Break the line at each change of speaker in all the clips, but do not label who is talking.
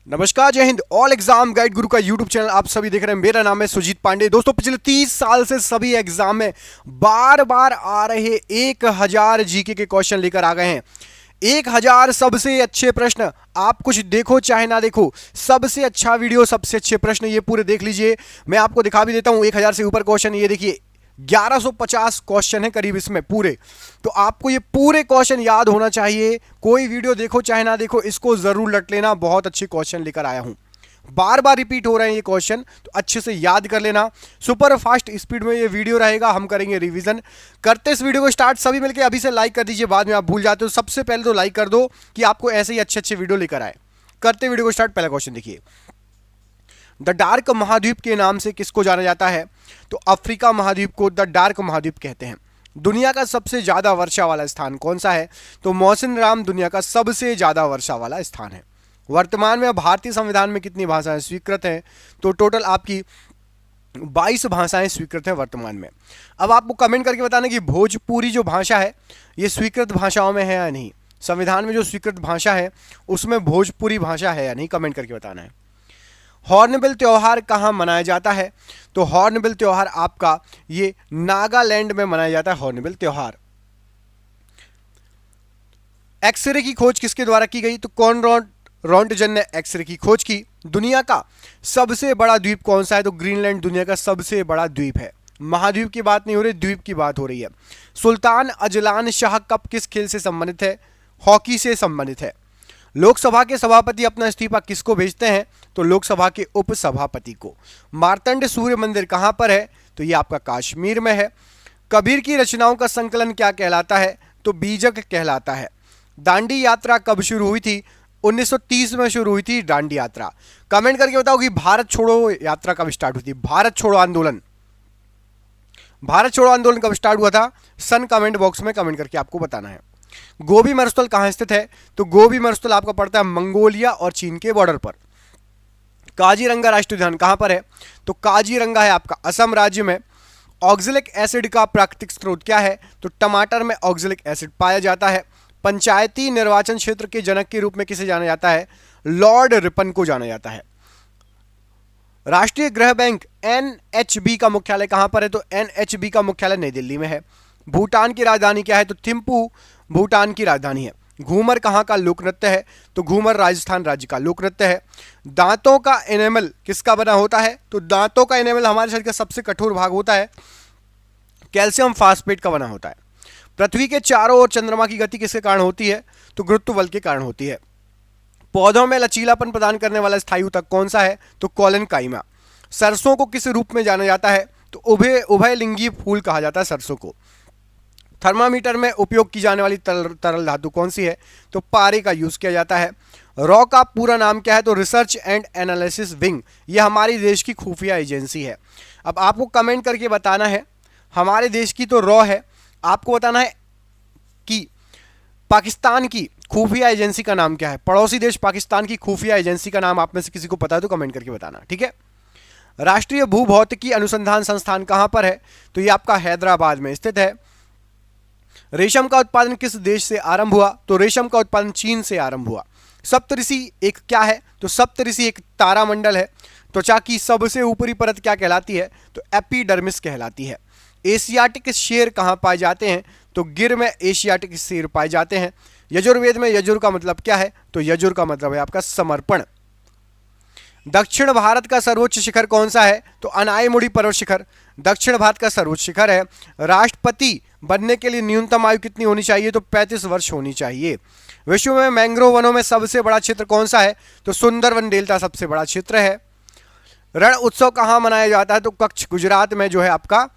नमस्कार, जय Hind. All exam guide गुरु का यूट्यूब चैनल आप सभी देख रहे हैं। मेरा नाम है सुजीत पांडे। दोस्तों, पिछले 30 साल से सभी एग्जाम में बार बार आ रहे 1000 जीके के क्वेश्चन लेकर आ गए हैं। 1000 सबसे अच्छे प्रश्न। आप कुछ देखो चाहे ना देखो, सबसे अच्छा वीडियो, सबसे अच्छे प्रश्न ये पूरे देख लीजिए। मैं आपको दिखा भी देता हूं 1000 से ऊपर क्वेश्चन। ये देखिए 1150 क्वेश्चन है करीब इसमें पूरे। तो आपको ये पूरे क्वेश्चन याद होना चाहिए। कोई वीडियो देखो चाहे ना देखो, इसको जरूर लट लेना। बहुत अच्छे क्वेश्चन लेकर आया हूं, बार बार रिपीट हो रहे हैं ये क्वेश्चन, तो अच्छे से याद कर लेना। सुपर फास्ट स्पीड में ये वीडियो रहेगा, हम करेंगे रिवीजन। करते इस वीडियो को स्टार्ट सभी मिलकर अभी से लाइक कर दीजिए, बाद में आप भूल जाते हो। सबसे पहले तो लाइक कर दो कि आपको ऐसे ही अच्छे अच्छे वीडियो लेकर आए। करते वीडियो को स्टार्ट। पहला क्वेश्चन देखिए, द डार्क महाद्वीप के नाम से किसको जाना जाता है? तो अफ्रीका महाद्वीप को द डार्क महाद्वीप कहते हैं। दुनिया का सबसे ज्यादा वर्षा वाला स्थान कौन सा है? तो मौसिनराम दुनिया का सबसे ज्यादा वर्षा वाला स्थान है। वर्तमान में भारतीय संविधान में कितनी भाषाएं स्वीकृत हैं? तो टोटल आपकी 22 भाषाएं स्वीकृत हैं वर्तमान में। अब आपको कमेंट करके बताना कि भोजपुरी जो भाषा है ये स्वीकृत भाषाओं में है या नहीं। संविधान में जो स्वीकृत भाषा है उसमें भोजपुरी भाषा है या नहीं, कमेंट करके बताना है। हॉर्नबिल त्योहार कहाँ मनाया जाता है? तो हॉर्नबिल त्योहार आपका ये नागालैंड में मनाया जाता है, हॉर्नबिल त्योहार। एक्सरे की खोज किसके द्वारा की गई? तो कॉनराड रॉन्टजन ने एक्सरे की खोज की। दुनिया का सबसे बड़ा द्वीप कौन सा है? तो ग्रीनलैंड दुनिया का सबसे बड़ा द्वीप है। महाद्वीप की बात नहीं हो रही, द्वीप की बात हो रही है। सुल्तान अजलान शाह कप किस खेल से संबंधित है? हॉकी से संबंधित है। लोकसभा के सभापति अपना इस्तीफा किसको भेजते हैं? तो लोकसभा के उपसभापति को। मार्तंड सूर्य मंदिर कहां पर है? तो ये आपका कश्मीर में है। कबीर की रचनाओं का संकलन क्या कहलाता है? तो बीजक कहलाता है। दांडी यात्रा कब शुरू हुई थी? 1930 में शुरू हुई थी दांडी यात्रा। कमेंट करके बताओ कि भारत छोड़ो यात्रा कब स्टार्ट हुई थी? भारत छोड़ो आंदोलन कब स्टार्ट हुआ था? सन कमेंट बॉक्स में कमेंट करके आपको बताना है। गोबी मरुस्थल कहां स्थित है? तो गोबी मरुस्थल आपका पड़ता है मंगोलिया और चीन के बॉर्डर पर। काजीरंगा राष्ट्रीय उद्यान कहां पर है? तो काजीरंगा है आपका असम राज्य में। ऑक्जेलिक एसिड का प्राकृतिक स्रोत क्या है? तो टमाटर में ऑक्जेलिक एसिड पाया जाता है। पंचायती निर्वाचन क्षेत्र के जनक के रूप में किसे जाना जाता है? लॉर्ड रिपन को जाना जाता है। राष्ट्रीय गृह बैंक एनएचबी का मुख्यालय कहां पर है? तो एनएचबी का मुख्यालय नई दिल्ली में है। भूटान की राजधानी क्या है? तो थिम्पू भूटान की राजधानी है। घूमर कहां का लोक नृत्य है? तो घूमर राजस्थान राज्य का लोक नृत्य है। दांतों का एनेमल किसका बना होता है? तो दांतों का एनेमल हमारे शरीर का सबसे कठोर भाग होता है, कैल्शियम फास्फेट का बना होता है। पृथ्वी के चारों ओर चंद्रमा की गति किसके कारण होती है? तो गुरुत्व बल के कारण होती है। पौधों में लचीलापन प्रदान करने वाला स्थायी ऊतक कौन सा है? तो कॉलन काइमा। सरसों को किस रूप में जाना जाता है? तो उभयलिंगी फूल कहा जाता है सरसों को। थर्मामीटर में उपयोग की जाने वाली तरल धातु कौन सी है? तो पारे का यूज किया जाता है। रॉ का पूरा नाम क्या है? तो रिसर्च एंड एनालिसिस विंग। ये हमारे देश की खुफिया एजेंसी है। अब आपको कमेंट करके बताना है, हमारे देश की तो रॉ है, आपको बताना है कि पाकिस्तान की खुफिया एजेंसी का नाम क्या है। पड़ोसी देश पाकिस्तान की खुफिया एजेंसी का नाम आप में से किसी को पता है तो कमेंट करके बताना, ठीक है। राष्ट्रीय भूभौतिकी अनुसंधान संस्थान कहां पर है? तो ये आपका हैदराबाद में स्थित है। रेशम का उत्पादन किस देश से आरंभ हुआ? तो रेशम का उत्पादन चीन से आरंभ हुआ। सप्तऋषि एक क्या है? तो सप्तऋषि एक तारामंडल है। त्वचा की सबसे ऊपरी परत क्या कहलाती है? तो एपिडर्मिस कहलाती है। एशियाटिक शेर कहां पाए जाते हैं? तो गिर में एशियाटिक शेर पाए जाते हैं। यजुर्वेद में यजुर का मतलब क्या है? तो यजुर का मतलब है आपका समर्पण। दक्षिण भारत का सर्वोच्च शिखर कौन सा है? तो अनायमुड़ी पर्वत शिखर दक्षिण भारत का सर्वोच्च शिखर है। राष्ट्रपति बनने के लिए न्यूनतम आयु कितनी होनी चाहिए? तो 35 वर्ष होनी चाहिए। विश्व में मैंग्रोव वनों में सबसे बड़ा क्षेत्र कौन सा है? तो सुंदरवन डेल्टा सबसे बड़ा क्षेत्र है। रण उत्सव कहां मनाया जाता है? तो कच्छ गुजरात में जो है आपका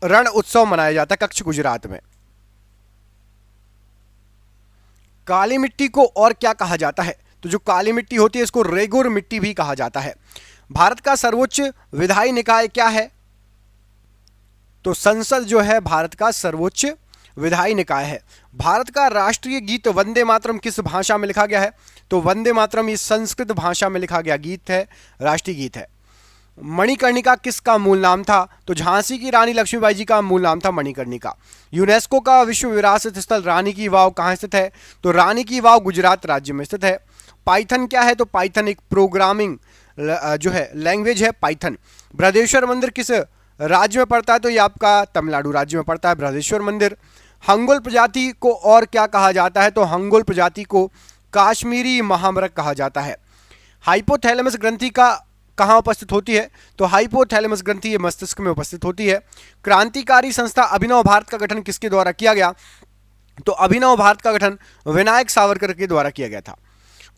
रण उत्सव मनाया जाता है, कच्छ गुजरात में। काली मिट्टी को और क्या कहा जाता है? तो जो काली मिट्टी होती है इसको रेगुर मिट्टी भी कहा जाता है। भारत का सर्वोच्च विधायी निकाय क्या है? तो संसद जो है भारत का सर्वोच्च विधायी निकाय है। भारत का राष्ट्रीय गीत वंदे मातरम किस भाषा में लिखा गया है? तो वंदे मातरम ये संस्कृत भाषा में लिखा गया गीत है, राष्ट्रीय गीत है। मणिकर्णिका किसका मूल नाम था? तो झांसी की रानी लक्ष्मीबाई जी का मूल नाम था मणिकर्णिका। यूनेस्को का विश्व विरासत स्थल रानी की वाव कहाँ स्थित है? तो रानी की वाव गुजरात राज्य में स्थित है। पाइथन क्या है? तो पाइथन एक प्रोग्रामिंग जो है लैंग्वेज है पाइथन। बृहदेश्वर मंदिर किस राज्य में पड़ता है? तो ये आपका तमिलनाडु राज्य में पड़ता है बृहदेश्वर मंदिर। हंगोल प्रजाति को और क्या कहा जाता है? तो हंगोल प्रजाति को काश्मीरी महामृग कहा जाता है। हाइपोथैलेमस ग्रंथि का कहाँ उपस्थित होती है? तो हाइपोथैलेमस ग्रंथि ये मस्तिष्क में उपस्थित होती है। क्रांतिकारी संस्था अभिनव भारत का गठन किसके द्वारा किया गया? तो अभिनव भारत का गठन विनायक सावरकर के द्वारा किया गया था।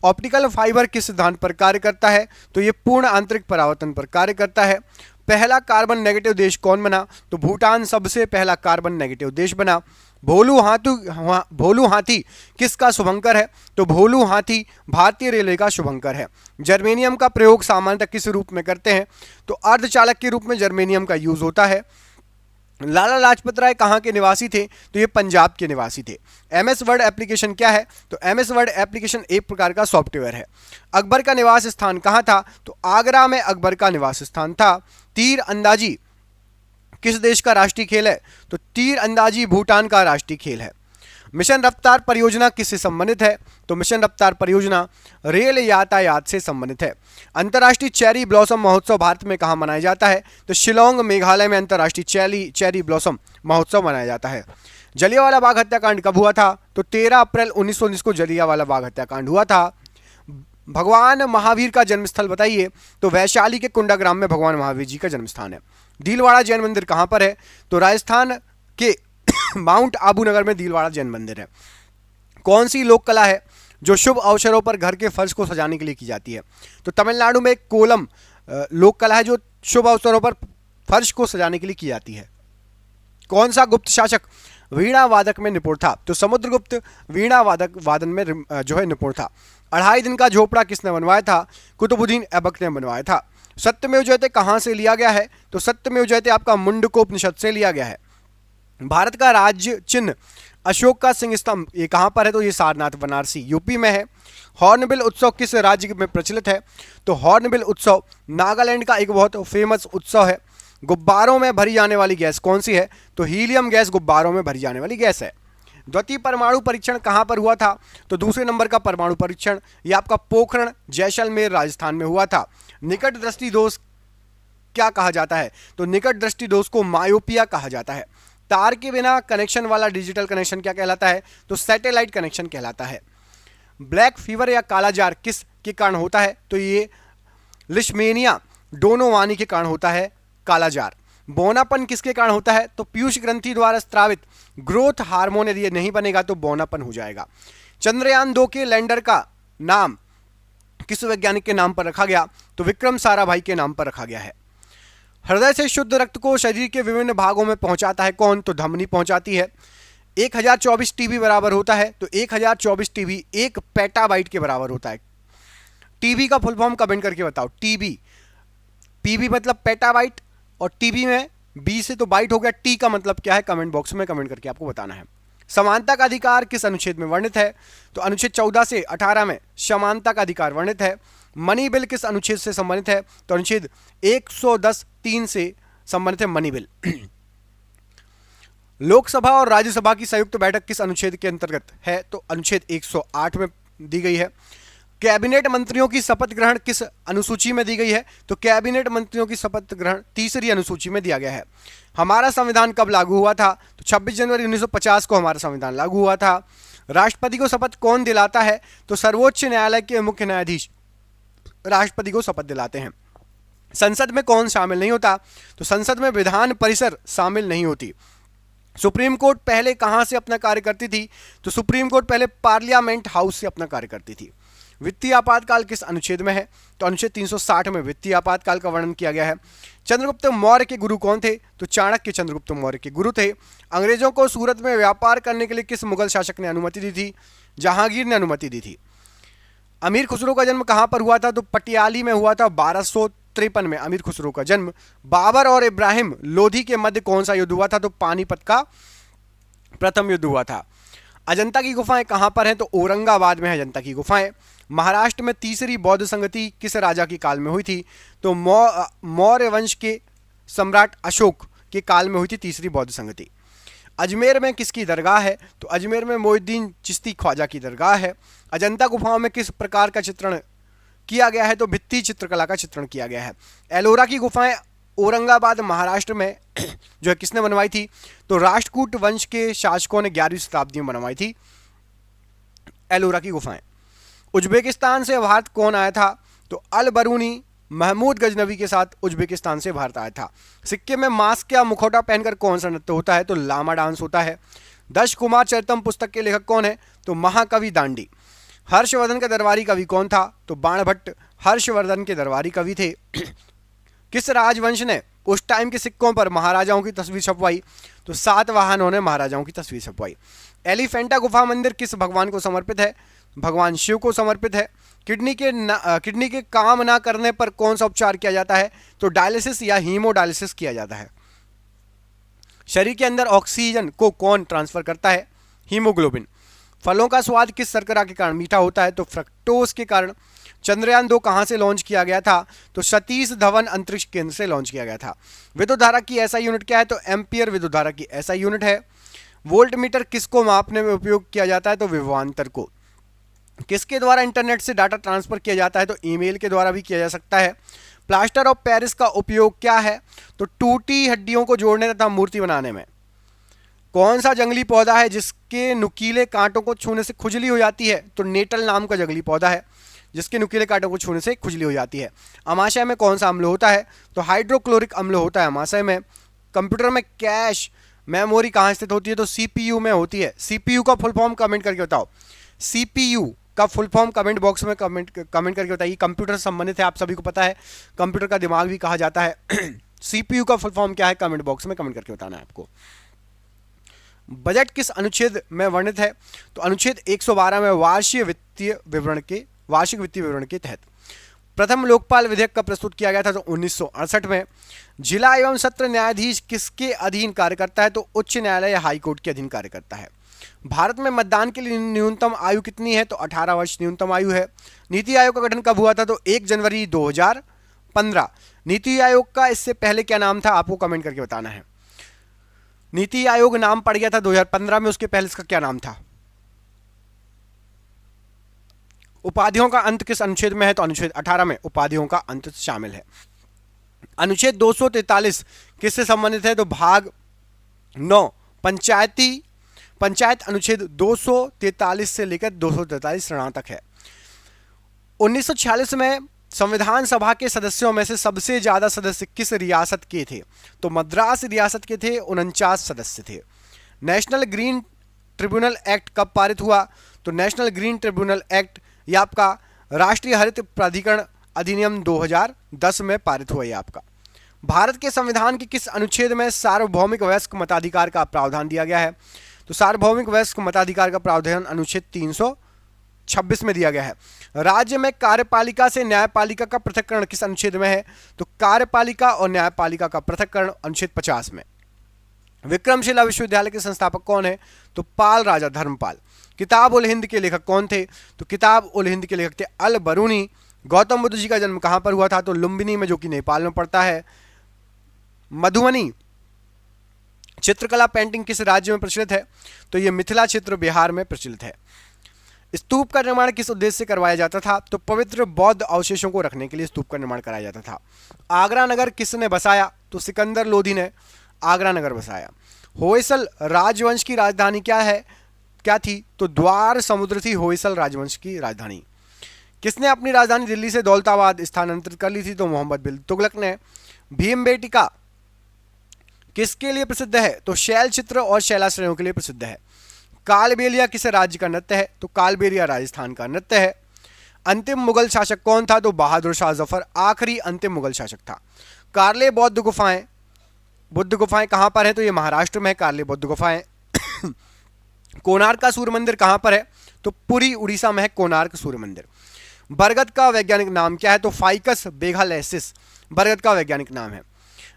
ऑप्टिकल फाइबर किस सिद्धांत पर कार्य करता है? तो ये पूर्ण आंतरिक परावर्तन पर कार्य करता है। पहला कार्बन नेगेटिव देश कौन बना? तो भूटान सबसे पहला कार्बन नेगेटिव देश बना। भोलू हाथी किसका शुभंकर है? तो भोलू हाथी भारतीय रेलवे का शुभंकर है। जर्मेनियम का प्रयोग सामान्यतः किस रूप में करते हैं? तो अर्धचालक के रूप में जर्मेनियम का यूज होता है। लाला लाजपत राय कहाँ के निवासी थे? तो ये पंजाब के निवासी थे। एमएस वर्ड एप्लीकेशन क्या है? तो एमएस वर्ड एप्लीकेशन एक प्रकार का सॉफ्टवेयर है। अकबर का निवास स्थान कहाँ था? तो आगरा में अकबर का निवास स्थान था। तीर अंदाजी किस देश का राष्ट्रीय खेल है? तो तीर अंदाजी भूटान का राष्ट्रीय खेल है। मिशन रफ्तार परियोजना किससे संबंधित है? तो मिशन रफ्तार परियोजना रेल यातायात से संबंधित है। अंतर्राष्ट्रीय चेरी ब्लॉसम महोत्सव भारत में कहाँ मनाया जाता है? तो शिलोंग मेघालय में अंतर्राष्ट्रीय चेरी ब्लॉसम महोत्सव मनाया जाता है। जलियांवाला बाग हत्याकांड कब हुआ था? तो 13 अप्रैल 1919 को जलियांवाला बाग हत्याकांड हुआ था। भगवान महावीर का जन्मस्थल बताइए? तो वैशाली के कुंडाग्राम में भगवान महावीर जी का जन्मस्थान है। दीलवाड़ा जैन मंदिर कहाँ पर है? तो राजस्थान के माउंट आबू नगर में दीलवाड़ा जैन मंदिर है। कौन सी लोक कला है जो शुभ अवसरों पर घर के फर्श को सजाने के लिए की जाती है? तो तमिलनाडु में एक कोलम लोक कला है जो शुभ अवसरों पर फर्श को सजाने के लिए की जाती है। कौन सा गुप्त शासक वीणा वादक में निपुण था? तो समुद्रगुप्त वीणा वादन में जो है निपुण था। 2.5 दिन का झोपड़ा किसने बनवाया था? कुतुबुद्दीन ऐबक ने बनवाया था। सत्यमेव जयते कहाँ से लिया गया है? तो सत्यमेव जयते आपका मुंडकोपनिषद से लिया गया है। भारत का राज्य चिन्ह अशोक का सिंह स्तंभ ये कहाँ पर है? तो ये सारनाथ बनारसी यूपी में है। हॉर्नबिल उत्सव किस राज्य में प्रचलित है? तो हॉर्नबिल उत्सव नागालैंड का एक बहुत फेमस उत्सव है। गुब्बारों में भरी जाने वाली गैस कौन सी है? तो हीलियम गैस गुब्बारों में भरी जाने वाली गैस है। द्वितीय परमाणु परीक्षण कहाँ पर हुआ था? तो दूसरे नंबर का परमाणु परीक्षण ये आपका पोखरण जैसलमेर राजस्थान में हुआ था। निकट दृष्टि दोष क्या कहा जाता है? तो निकट दृष्टि दोष को मायोपिया कहा जाता है। तार के बिना कनेक्शन वाला डिजिटल कनेक्शन क्या कहलाता है? तो सैटेलाइट कनेक्शन कहलाता है। ब्लैक फीवर या कालाजार किस के कारण होता है? तो ये लिशमेनिया डोनोवानी के कारण होता है कालाजार। बौनापन किसके कारण होता है? तो पीयूष ग्रंथि द्वारा स्त्रावित ग्रोथ हार्मोन यदि नहीं बनेगा तो बौनापन हो जाएगा। चंद्रयान 2 के लैंडर का नाम किस वैज्ञानिक के नाम पर रखा गया? तो विक्रम साराभाई के नाम पर रखा गया है। हृदय से शुद्ध रक्त को शरीर के विभिन्न भागों में पहुंचाता है कौन? तो धमनी पहुंचाती है। 1024 टीबी बराबर होता है? तो 1024 टीबी 1 पेटाबाइट के बराबर होता है। टीबी का फुल फॉर्म कमेंट करके बताओ। टीबी, पीबी मतलब पेटाबाइट और टीबी में बी से तो बाइट हो गया। टी का मतलब क्या है? कमेंट बॉक्स में कमेंट करके आपको बताना है। समानता का अधिकार किस अनुच्छेद में वर्णित है? तो अनुच्छेद 14 से 18 में समानता का अधिकार वर्णित है। मनी बिल किस अनुच्छेद से संबंधित है? तो अनुच्छेद 110(3) से संबंधित है मनी बिल। लोकसभा और राज्यसभा की संयुक्त बैठक किस अनुच्छेद के अंतर्गत है? तो अनुच्छेद 108 में दी गई है। कैबिनेट मंत्रियों की शपथ ग्रहण किस अनुसूची में दी गई है? तो कैबिनेट मंत्रियों की शपथ ग्रहण 3री अनुसूची में दिया गया है। हमारा संविधान कब लागू हुआ था? तो 26 जनवरी 1950 को हमारा संविधान लागू हुआ था। राष्ट्रपति को शपथ कौन दिलाता है? तो सर्वोच्च न्यायालय के मुख्य न्यायाधीश राष्ट्रपति को शपथ दिलाते हैं। संसद में कौन शामिल नहीं होता? तो संसद में विधान परिषद शामिल नहीं होती। सुप्रीम कोर्ट पहले कहां से अपना कार्य करती थी? तो सुप्रीम कोर्ट पहले पार्लियामेंट हाउस से अपना कार्य करती थी। वित्तीय आपातकाल किस अनुच्छेद में है? तो अनुच्छेद 360 में वित्तीय आपातकाल का वर्णन किया गया है। चंद्रगुप्त मौर्य के गुरु कौन थे? तो चाणक्य चंद्रगुप्त मौर्य के गुरु थे। अंग्रेजों को सूरत में व्यापार करने के लिए किस मुगल शासक ने अनुमति दी थी? जहांगीर ने अनुमति दी थी। अमीर खुसरो का जन्म कहां पर हुआ था? तो पटियाली में हुआ था। 1253 में अमीर खुसरो का जन्म। बाबर और इब्राहिम लोधी के मध्य कौन सा युद्ध हुआ था? तो पानीपत का प्रथम युद्ध हुआ था। अजंता की गुफाएं कहां पर हैं? तो औरंगाबाद में है अजंता की गुफाएं। महाराष्ट्र में 3री बौद्ध संगति किस राजा के काल में हुई थी? तो मौर्य वंश के सम्राट अशोक के काल में हुई थी 3री बौद्ध संगति। अजमेर में किसकी दरगाह है? तो अजमेर में मोइनुद्दीन चिश्ती ख्वाजा की दरगाह है। अजंता गुफाओं में किस प्रकार का चित्रण किया गया है? तो भित्ति चित्रकला का चित्रण किया गया है। एलोरा की गुफाएं औरंगाबाद महाराष्ट्र में जो है किसने बनवाई थी? तो राष्ट्रकूट वंश के शासकों ने 11वीं शताब्दी में बनवाई थी एलोरा की गुफाएं। उज्बेकिस्तान से भारत कौन आया था? तो अल बरूनी महमूद गजनवी के साथ उज्बेकिस्तान से भारत आया था। सिक्किम में मास्क या मुखौटा पहनकर कौन सा नृत्य होता है? तो लामा डांस होता है। दश कुमार चरितम पुस्तक के लेखक कौन है? तो महाकवि दांडी। हर्षवर्धन के दरबारी कवि कौन था? तो बाणभट्ट हर्षवर्धन के दरबारी कवि थे। किस राजवंश ने उस टाइम के सिक्कों पर महाराजाओं की तस्वीर छपवाई? तो सातवाहनों ने महाराजाओं की तस्वीर छपवाई। एलिफेंटा गुफा मंदिर किस भगवान को समर्पित है? भगवान शिव को समर्पित है। किडनी के काम ना करने पर कौन सा उपचार किया जाता है? तो डायलिसिस या हीमोडायलिसिस किया जाता है। शरीर के अंदर ऑक्सीजन को कौन ट्रांसफर करता है? हीमोग्लोबिन। फलों का स्वाद किस शर्करा के कारण मीठा होता है? तो फ्रक्टोज के कारण। चंद्रयान 2 कहां से लॉन्च किया गया था? तो सतीश धवन अंतरिक्ष केंद्र से लॉन्च किया गया था। विद्युत धारा की ऐसा यूनिट क्या है? तो एम्पियर विद्युत धारा की ऐसा यूनिट है। वोल्ट मीटर किसको मापने में उपयोग किया जाता है? तो विभवांतर को। किसके द्वारा इंटरनेट से डाटा ट्रांसफर किया जाता है? तो ईमेल के द्वारा भी किया जा सकता है। प्लास्टर ऑफ पेरिस का उपयोग क्या है? तो टूटी हड्डियों को जोड़ने तथा मूर्ति बनाने में। कौन सा जंगली पौधा है जिसके नुकीले कांटों को छूने से खुजली हो जाती है? तो नेटल नाम का जंगली पौधा है जिसके नुकीले कांटों को छूने से खुजली हो जाती है। अमाशय में कौन सा अम्ल होता है? तो हाइड्रोक्लोरिक अम्ल होता है अमाशय में। कंप्यूटर में कैश मेमोरी कहाँ स्थित होती है? तो सीपीयू में होती है। सीपीयू का फुल फॉर्म कमेंट करके बताओ। सीपीयू का फुल फॉर्म कमेंट बॉक्स में कमेंट करके बताइए। कंप्यूटर से संबंधित है, आप सभी को पता है, कंप्यूटर का दिमाग भी कहा जाता है। सीपीयू का फुल फॉर्म क्या है? कमेंट बॉक्स में कमेंट करके बताना है आपको। बजट किस अनुच्छेद में वर्णित है? तो अनुच्छेद 112 में वार्षिक वित्तीय विवरण के तहत। प्रथम लोकपाल विधेयक कब प्रस्तुत किया गया था? तो 1968 में। जिला एवं सत्र न्यायाधीश किसके अधीन कार्य करता है? तो उच्च न्यायालय या हाईकोर्ट के अधीन कार्य करता है। भारत में मतदान के लिए न्यूनतम आयु कितनी है? तो 18 वर्ष न्यूनतम आयु है। नीति आयोग का गठन कब हुआ था? तो 1 जनवरी 2015। नीति आयोग का इससे पहले क्या नाम था? आपको कमेंट करके बताना है। नीति आयोग नाम पड़ गया था 2015 में, उसके पहले इसका क्या नाम था? उपाधियों का अंत किस अनुच्छेद में है? तो अनुच्छेद 18 में उपाधियों का अंत शामिल है। अनुच्छेद 243 किससे संबंधित है? तो भाग 9 पंचायत अनुच्छेद 243 से लेकर 243 तक है। 1946 में संविधान सभा के सदस्यों में से सबसे ज्यादा सदस्य किस रियासत के थे? तो मद्रास रियासत के थे, 49 सदस्य थे। नेशनल ग्रीन ट्रिब्यूनल एक्ट कब पारित हुआ? तो नेशनल ग्रीन ट्रिब्यूनल एक्ट यह आपका राष्ट्रीय हरित प्राधिकरण अधिनियम 2010 में पारित हुआ। यह आपका भारत के संविधान के किस अनुच्छेद में सार्वभौमिक वयस्क मताधिकार का प्रावधान दिया गया है? तो सार्वभौमिक वयस्क मताधिकार का प्रावधान अनुच्छेद 326 में दिया गया है। राज्य में कार्यपालिका से न्यायपालिका का पृथक्करण किस अनुच्छेद में है? तो कार्यपालिका और न्यायपालिका का पृथक्करण अनुच्छेद 50 में। विक्रमशिला विश्वविद्यालय के संस्थापक कौन है? तो पाल राजा धर्मपाल। किताब उल हिंद के लेखक कौन थे? तो किताब उल हिंद के लेखक थे अल बरूनी। गौतम बुद्ध जी का जन्म कहां पर हुआ था? तो लुम्बिनी में, जो कि नेपाल में पड़ता है। मधुबनी चित्रकला पेंटिंग किस राज्य में प्रचलित है? तो यह मिथिला क्षेत्र बिहार में प्रचलित है। स्तूप का निर्माण किस उद्देश्य से करवाया जाता था? तो पवित्र बौद्ध अवशेषों को रखने के लिए स्तूप का निर्माण कराया जाता था। आगरा नगर किसने बसाया? तो सिकंदर लोधी ने आगरा नगर बसाया। होयसल राजवंश की राजधानी क्या थी? तो द्वार समुद्र थी होयसल राजवंश की राजधानी। किसने अपनी राजधानी दिल्ली से दौलताबाद स्थानांतरित कर ली थी? तो मोहम्मद बिन तुगलक ने। भीमबेटका किसके लिए प्रसिद्ध है? तो शैल चित्र और शैलाश्रयों के लिए प्रसिद्ध है। कालबेलिया किस राज्य का नृत्य है? तो कालबेलिया राजस्थान का नृत्य है। अंतिम मुगल शासक कौन था? तो बहादुर शाह जफर आखिरी अंतिम मुगल शासक था। कार्ले बुद्ध गुफाएं कहां पर है? तो ये महाराष्ट्र में है कार्ले बुद्ध गुफाएं। कोणार्क का सूर्य मंदिर कहां पर है? तो पुरी उड़ीसा में है कोणार्क सूर्य मंदिर। बरगद का वैज्ञानिक नाम क्या है? तो फाइकस बेगालेसिस बरगद का वैज्ञानिक नाम है।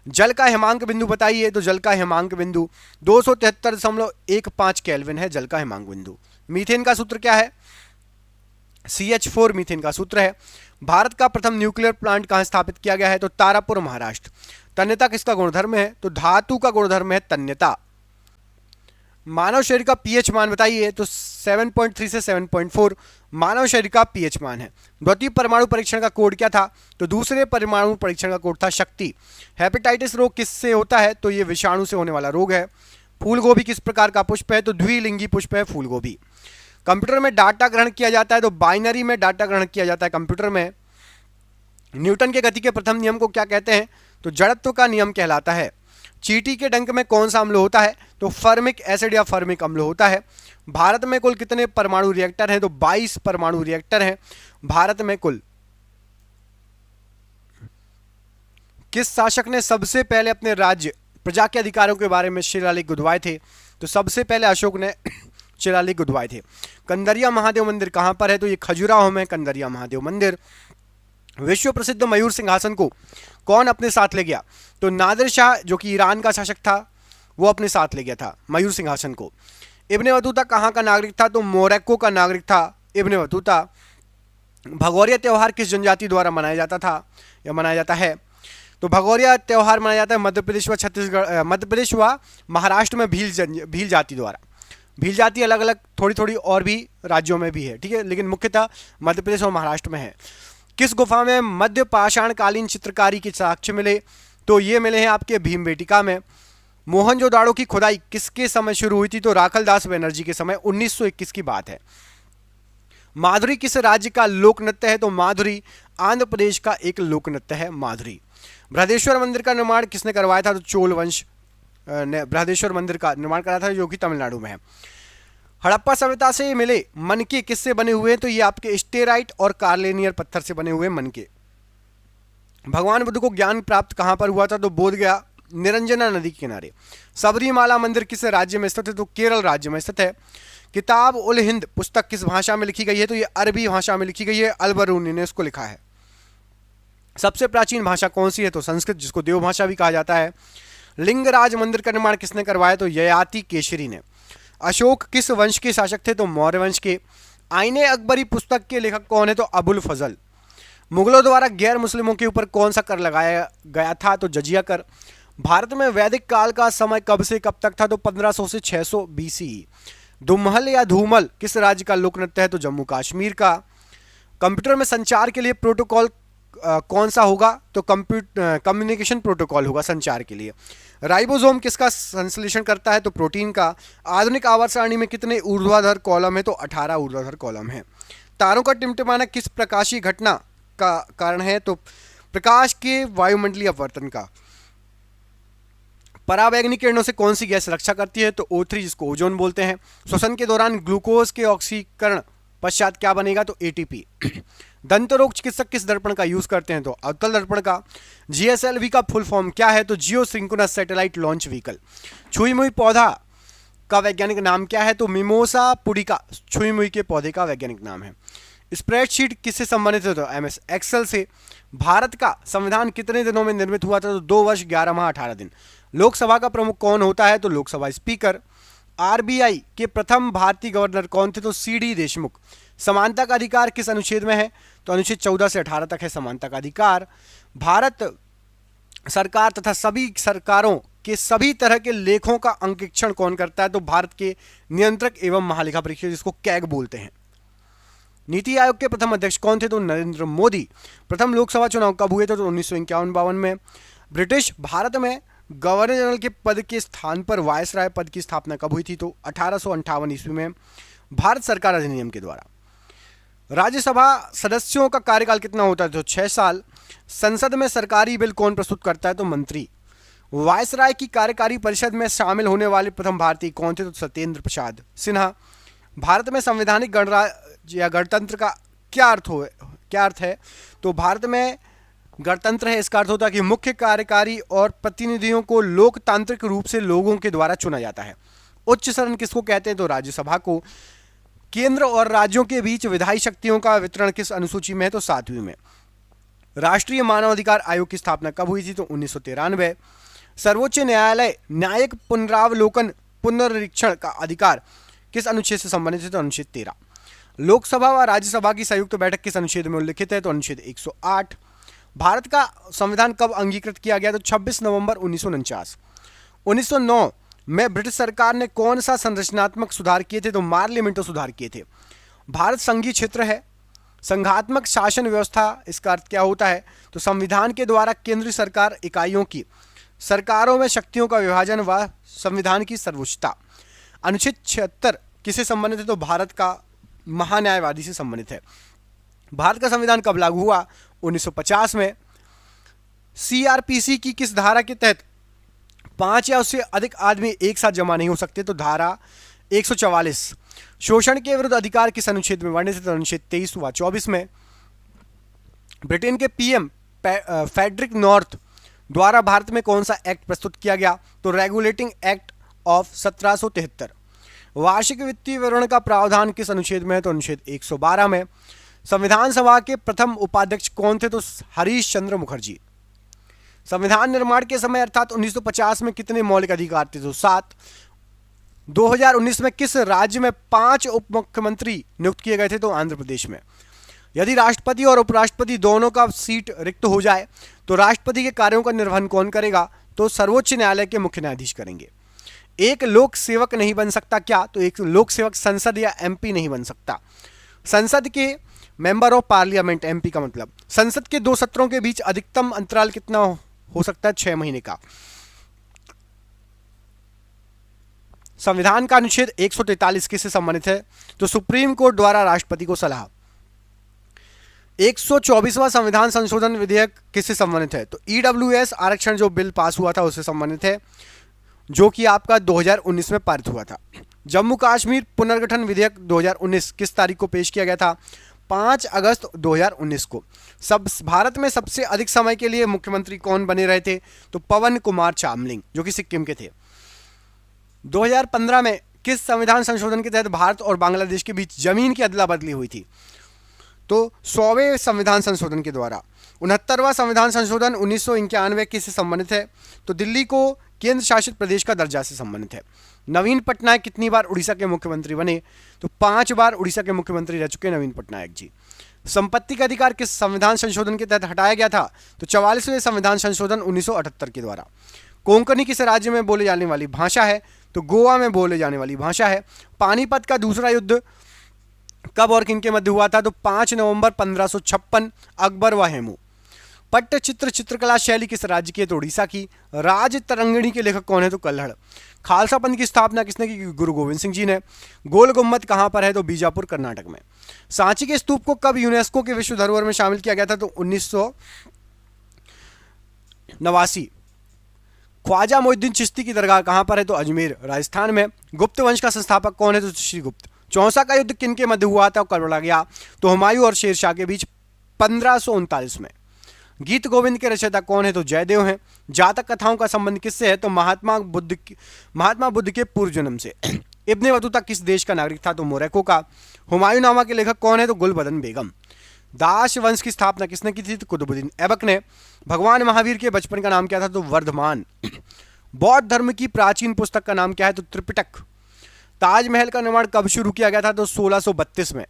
जल का हिमांक बिंदु बताइए। तो जल का हिमांक बिंदु 273.15 केल्विन है जल का हिमांक बिंदु। मीथेन का सूत्र क्या है? CH4 मीथेन का सूत्र है। भारत का प्रथम न्यूक्लियर प्लांट कहां स्थापित किया गया है? तो तारापुर महाराष्ट्र। तन्यता किसका गुणधर्म है? तो धातु का गुणधर्म है तन्यता। मानव शरीर का पीएच मान बताइए, तो 7.3 से 7.4 मानव शरीर का पीएच मान है। द्वितीय परमाणु परीक्षण का कोड क्या था, तो दूसरे परमाणु परीक्षण का कोड था शक्ति। हेपेटाइटिस रोग किससे होता है, तो ये विषाणु से होने वाला रोग है। फूल गोभी किस प्रकार का पुष्प है, तो द्विलिंगी पुष्प है फूल गोभी। कंप्यूटर में डाटा ग्रहण किया जाता है, तो बाइनरी में डाटा ग्रहण किया जाता है कंप्यूटर में। न्यूटन के गति के प्रथम नियम को क्या कहते हैं, तो जड़त्व का नियम कहलाता है। चींटी के डंक में कौन सा अम्ल होता है, तो फर्मिक एसिड या फर्मिक अम्ल होता है। भारत में कुल कितने परमाणु रिएक्टर हैं, तो 22 परमाणु रिएक्टर हैं भारत में कुल। किस शासक ने सबसे पहले अपने राज्य प्रजा के अधिकारों के बारे में शिलालेख गुदवाए थे, तो सबसे पहले अशोक ने शिलालेख गुदवाए थे। कंदरिया महादेव मंदिर कहां पर है, तो ये खजुराहो में कंदरिया महादेव मंदिर। विश्व प्रसिद्ध मयूर सिंहासन को कौन अपने साथ ले गया, तो नादिर शाह जो कि ईरान का शासक था वो अपने साथ ले गया था मयूर सिंहासन को। इब्ने बतूता कहाँ का नागरिक था, तो मोरक्को का नागरिक था इब्ने बतूता। भगोरिया त्यौहार किस जनजाति द्वारा मनाया जाता था या मनाया जाता है, तो भगोरिया त्यौहार मनाया जाता है मध्य प्रदेश व छत्तीसगढ़, मध्य प्रदेश व महाराष्ट्र में भील जाति द्वारा। भील जाति अलग अलग थोड़ी थोड़ी और भी राज्यों में भी है, ठीक है, लेकिन मुख्यतः मध्य प्रदेश और महाराष्ट्र में है। किस गुफा में मध्य पाषाणकालीन चित्रकारी के साक्ष्य मिले, तो ये मिले हैं आपके भीमबेटिका में। मोहनजोदाड़ो की खुदाई किसके समय शुरू हुई थी, तो राखलदास बनर्जी के समय, 1921 की बात है। माधुरी किस राज्य का लोक नृत्य है, तो माधुरी आंध्र प्रदेश का एक लोक नृत्य है माधुरी। बृहदेश्वर मंदिर का निर्माण किसने करवाया था, तो चोल वंश ने बृहदेश्वर मंदिर का निर्माण कराया था, जो कि तमिलनाडु में है। हड़प्पा सभ्यता से मिले मनके किससे बने हुए हैं, तो ये आपके स्टेराइट और कार्लेनियर पत्थर से बने हुए मनके। भगवान बुद्ध को ज्ञान प्राप्त कहां पर हुआ था, तो बोध गया निरंजना नदी के किनारे। सबरीमाला मंदिर किस राज्य में स्थित है, तो केरल राज्य में स्थित है। किताब उल हिंद पुस्तक किस भाषा में लिखी गई है, तो ये अरबी भाषा में लिखी गई है, अलबरूनी ने इसको लिखा है। सबसे प्राचीन भाषा कौन सी है, तो संस्कृत, जिसको देव भाषा भी कहा जाता है। लिंगराज मंदिर का निर्माण किसने करवाया, तो ययाति केशरी ने। अशोक किस वंश के शासक थे, तो मौर्य वंश के। आईने अकबरी पुस्तक के लेखक कौन है, तो अबुल फजल। मुगलों द्वारा गैर मुस्लिमों के ऊपर कौन सा कर लगाया गया था, तो जजिया कर। भारत में वैदिक काल का समय कब से कब तक था, तो 1500 से 600 बीसी। दुमहल या धूमल किस राज्य का लोक नृत्य है, तो जम्मू कश्मीर का। कंप्यूटर में संचार के लिए प्रोटोकॉल कौन सा होगा, तो कम्युनिकेशन प्रोटोकॉल होगा संचार के लिए। राइबोसोम किसका संश्लेषण करता है, तो प्रोटीन का। आधुनिक आवर्त सारणी में कितने ऊर्ध्वाधर कॉलम है, तो 18 ऊर्ध्वाधर कॉलम है। तारों का टिमटिमाना किस प्रकाशीय घटना का कारण है, तो प्रकाश के वायुमंडलीय अपवर्तन का। परावैंगनिक किरणों से कौन सी गैस रक्षा करती है, तो O3, जिसको ओजोन बोलते हैं। श्वसन के दौरान ग्लूकोज के ऑक्सीकरण पश्चात क्या बनेगा, तो ATP। दंत रोग चिकित्सक किस दर्पण का यूज करते हैं, तो अवतल दर्पण का। GSLV का फुल फॉर्म क्या है, तो जियो सिंक्रोनस सैटेलाइट लॉन्च व्हीकल। छुई मुई पौधा का वैज्ञानिक नाम क्या है, तो मिमोसा पुडिका छुई मुई के पौधे का वैज्ञानिक नाम है। स्प्रेडशीट किससे संबंधित है, तो MS एक्सेल से। भारत का संविधान कितने दिनों में निर्मित हुआ था, तो 2 वर्ष 11 माह 18 दिन। लोकसभा का प्रमुख कौन होता है, तो लोकसभा स्पीकर। RBI के प्रथम भारतीय गवर्नर कौन थे, तो CD देशमुख। समानता का अधिकार किस अनुच्छेद में है, तो अनुच्छेद 14 से 18 तक है समानता का अधिकार। भारत सरकार तथा सभी सरकारों के सभी तरह के लेखों का अंकेक्षण कौन करता है, तो भारत के नियंत्रक एवं महालेखा परीक्षक, जिसको कैग बोलते हैं। नीति आयोग के प्रथम अध्यक्ष कौन थे, तो नरेंद्र मोदी। प्रथम लोकसभा चुनाव कब हुए थे, तो 1951-52 में। ब्रिटिश भारत में गवर्नर जनरल के पद के स्थान पर वायसराय पद की स्थापना कब हुई थी, तो 1858 ईस्वी में, भारत सरकार अधिनियम के द्वारा। राज्यसभा सदस्यों का कार्यकाल कितना होता है, तो 6 साल। संसद में सरकारी बिल कौन प्रस्तुत करता है, तो मंत्री। वायसराय की कार्यकारी परिषद में शामिल होने वाले प्रथम भारतीय कौन थे, तो सत्येंद्र प्रसाद सिन्हा। भारत में संवैधानिक गणराज्य या गणतंत्र का क्या अर्थ है, तो भारत में गणतंत्र है इसका अर्थ होता है कि मुख्य कार्यकारी और प्रतिनिधियों को लोकतांत्रिक रूप से लोगों के द्वारा चुना जाता है। उच्च सदन किसको कहते हैं, तो राज्यसभा को। केंद्र और राज्यों के बीच विधायी शक्तियों का वितरण किस अनुसूची में है, तो 7वीं में। राष्ट्रीय मानवाधिकार आयोग की स्थापना कब हुई थी, तो 1993। सर्वोच्च न्यायालय न्यायिक पुनरावलोकन पुनरीक्षण का अधिकार किस अनुच्छेद से संबंधित है, तो अनुच्छेद 13। लोकसभा व राज्यसभा की संयुक्त बैठक किस अनुच्छेद में उल्लिखित है, तो अनुच्छेद 108। भारत का संविधान कब अंगीकृत किया गया, तो 26 नवंबर 1949। 1909 में ब्रिटिश सरकार ने कौन सा संरचनात्मक सुधार किए थे? तो पार्लियामेंटो सुधार किए थे। भारत संघीय क्षेत्र है। संघात्मक शासन व्यवस्था, इसका अर्थ क्या होता है? तो संविधान के द्वारा केंद्रीय सरकार इकाइयों की सरकारों में शक्तियों का विभाजन व संविधान की सर्वोच्चता। अनुच्छेद 76 किससे संबंधित है? तो भारत का महान्यायवादी से संबंधित है। भारत का संविधान कब लागू हुआ? 1950 में। सीआरपीसी की किस धारा के तहत 5 या उससे अधिक आदमी एक साथ जमा नहीं हो सकते? तो धारा 144। शोषण के विरुद्ध अधिकार किस अनुच्छेद में वर्णित है? तो अनुच्छेद 23 व 24 में। ब्रिटेन के पीएम फेडरिक नॉर्थ द्वारा भारत में कौन सा एक्ट प्रस्तुत किया गया? तो रेगुलेटिंग एक्ट ऑफ 1773। वार्षिक वित्तीय विवरण का प्रावधान किस अनुच्छेद में है? तो अनुच्छेद 112 में। संविधान सभा के प्रथम उपाध्यक्ष कौन थे? तो हरीश चंद्र मुखर्जी। संविधान निर्माण के समय अर्थात 1950 में कितने मौलिक अधिकार थे? तो 7। 2019 में किस राज्य में 5 उप मुख्यमंत्री नियुक्त किए गए थे? तो आंध्र प्रदेश में। यदि राष्ट्रपति और उपराष्ट्रपति दोनों का सीट रिक्त हो जाए तो राष्ट्रपति के कार्यों का निर्वहन कौन करेगा? तो सर्वोच्च न्यायालय के मुख्य न्यायाधीश करेंगे। एक लोक सेवक नहीं बन सकता क्या? तो एक लोक सेवक संसद या एमपी नहीं बन सकता। संसद के मेंबर ऑफ पार्लियामेंट, एमपी का मतलब, संसद के 2 सत्रों के बीच अधिकतम अंतराल कितना हो सकता है? 6 महीने का। संविधान का अनुच्छेद 143 किससे संबंधित है? तो सुप्रीम कोर्ट द्वारा राष्ट्रपति को सलाह। 124वां संविधान संशोधन विधेयक किससे संबंधित है? तो ईडब्ल्यूएस आरक्षण जो बिल पास हुआ था उससे संबंधित है, जो कि आपका 2019 में पारित हुआ था। जम्मू कश्मीर पुनर्गठन विधेयक 2019 किस तारीख को पेश किया गया था? 5 अगस्त 2019 को। भारत में सबसे अधिक समय के लिए मुख्यमंत्री कौन बने रहे थे? तो पवन कुमार चामलिंग, जो कि सिक्किम के थे। 2015 में किस संविधान संशोधन के तहत भारत और बांग्लादेश के बीच जमीन की अदला बदली हुई थी? तो 100वें संविधान संशोधन के द्वारा। 69वां संविधान संशोधन 1991 किससे संबंधित है? तो दिल्ली को केंद्र शासित प्रदेश का दर्जा से संबंधित है। नवीन पटनायक कितनी बार उड़ीसा के मुख्यमंत्री बने? तो 5 बार उड़ीसा के मुख्यमंत्री रह चुके नवीन पटनायक जी। संपत्ति का अधिकार किस संविधान संशोधन के तहत हटाया गया था? तो 44वें संविधान संशोधन 1978 के द्वारा। कोंकणी किस राज्य में बोले जाने वाली भाषा है? तो गोवा में बोले जाने वाली भाषा है। पानीपत का दूसरा युद्ध कब और किन के मध्य हुआ था? तो 5 नवंबर 1556, अकबर व हेमू। पट्टचित्र चित्रकला शैली किस राज्य की है? तो उड़ीसा की। राज तरंगिणी के लेखक कौन है? तो कल्हड़। खालसा पंथ की स्थापना किसने की? गुरु गोविंद सिंह जी ने। गोल गुम्बद कहां पर है? तो बीजापुर, कर्नाटक में। सांची के स्तूप को कब यूनेस्को के विश्व धरोहर में शामिल किया गया था? तो 1989। ख्वाजा मोइनुद्दीन चिश्ती की दरगाह कहां पर है? तो अजमेर, राजस्थान में। गुप्त वंश का संस्थापक कौन है? तो श्रीगुप्त। चौसा का युद्ध किन के मध्य हुआ था और कब लड़ा गया? तो हुमायूं और शेरशाह के बीच 1539 में। गीत गोविंद के रचयिता कौन है? तो जयदेव हैं। जातक कथाओं का संबंध किससे है? तो महात्मा बुद्ध के पूर्व जन्म से। इब्ने बतूता किस देश का नागरिक था? तो मोरक्को का। हुमायूं नामा के लेखक कौन है? तो गुलबदन बेगम। दास वंश की स्थापना किसने की थी? तो कुतुबुद्दीन ऐबक ने। भगवान महावीर के बचपन का नाम क्या था? तो वर्धमान। बौद्ध धर्म की प्राचीन पुस्तक का नाम क्या है? तो त्रिपिटक। ताजमहल का निर्माण कब शुरू किया गया था? तो 1632 में।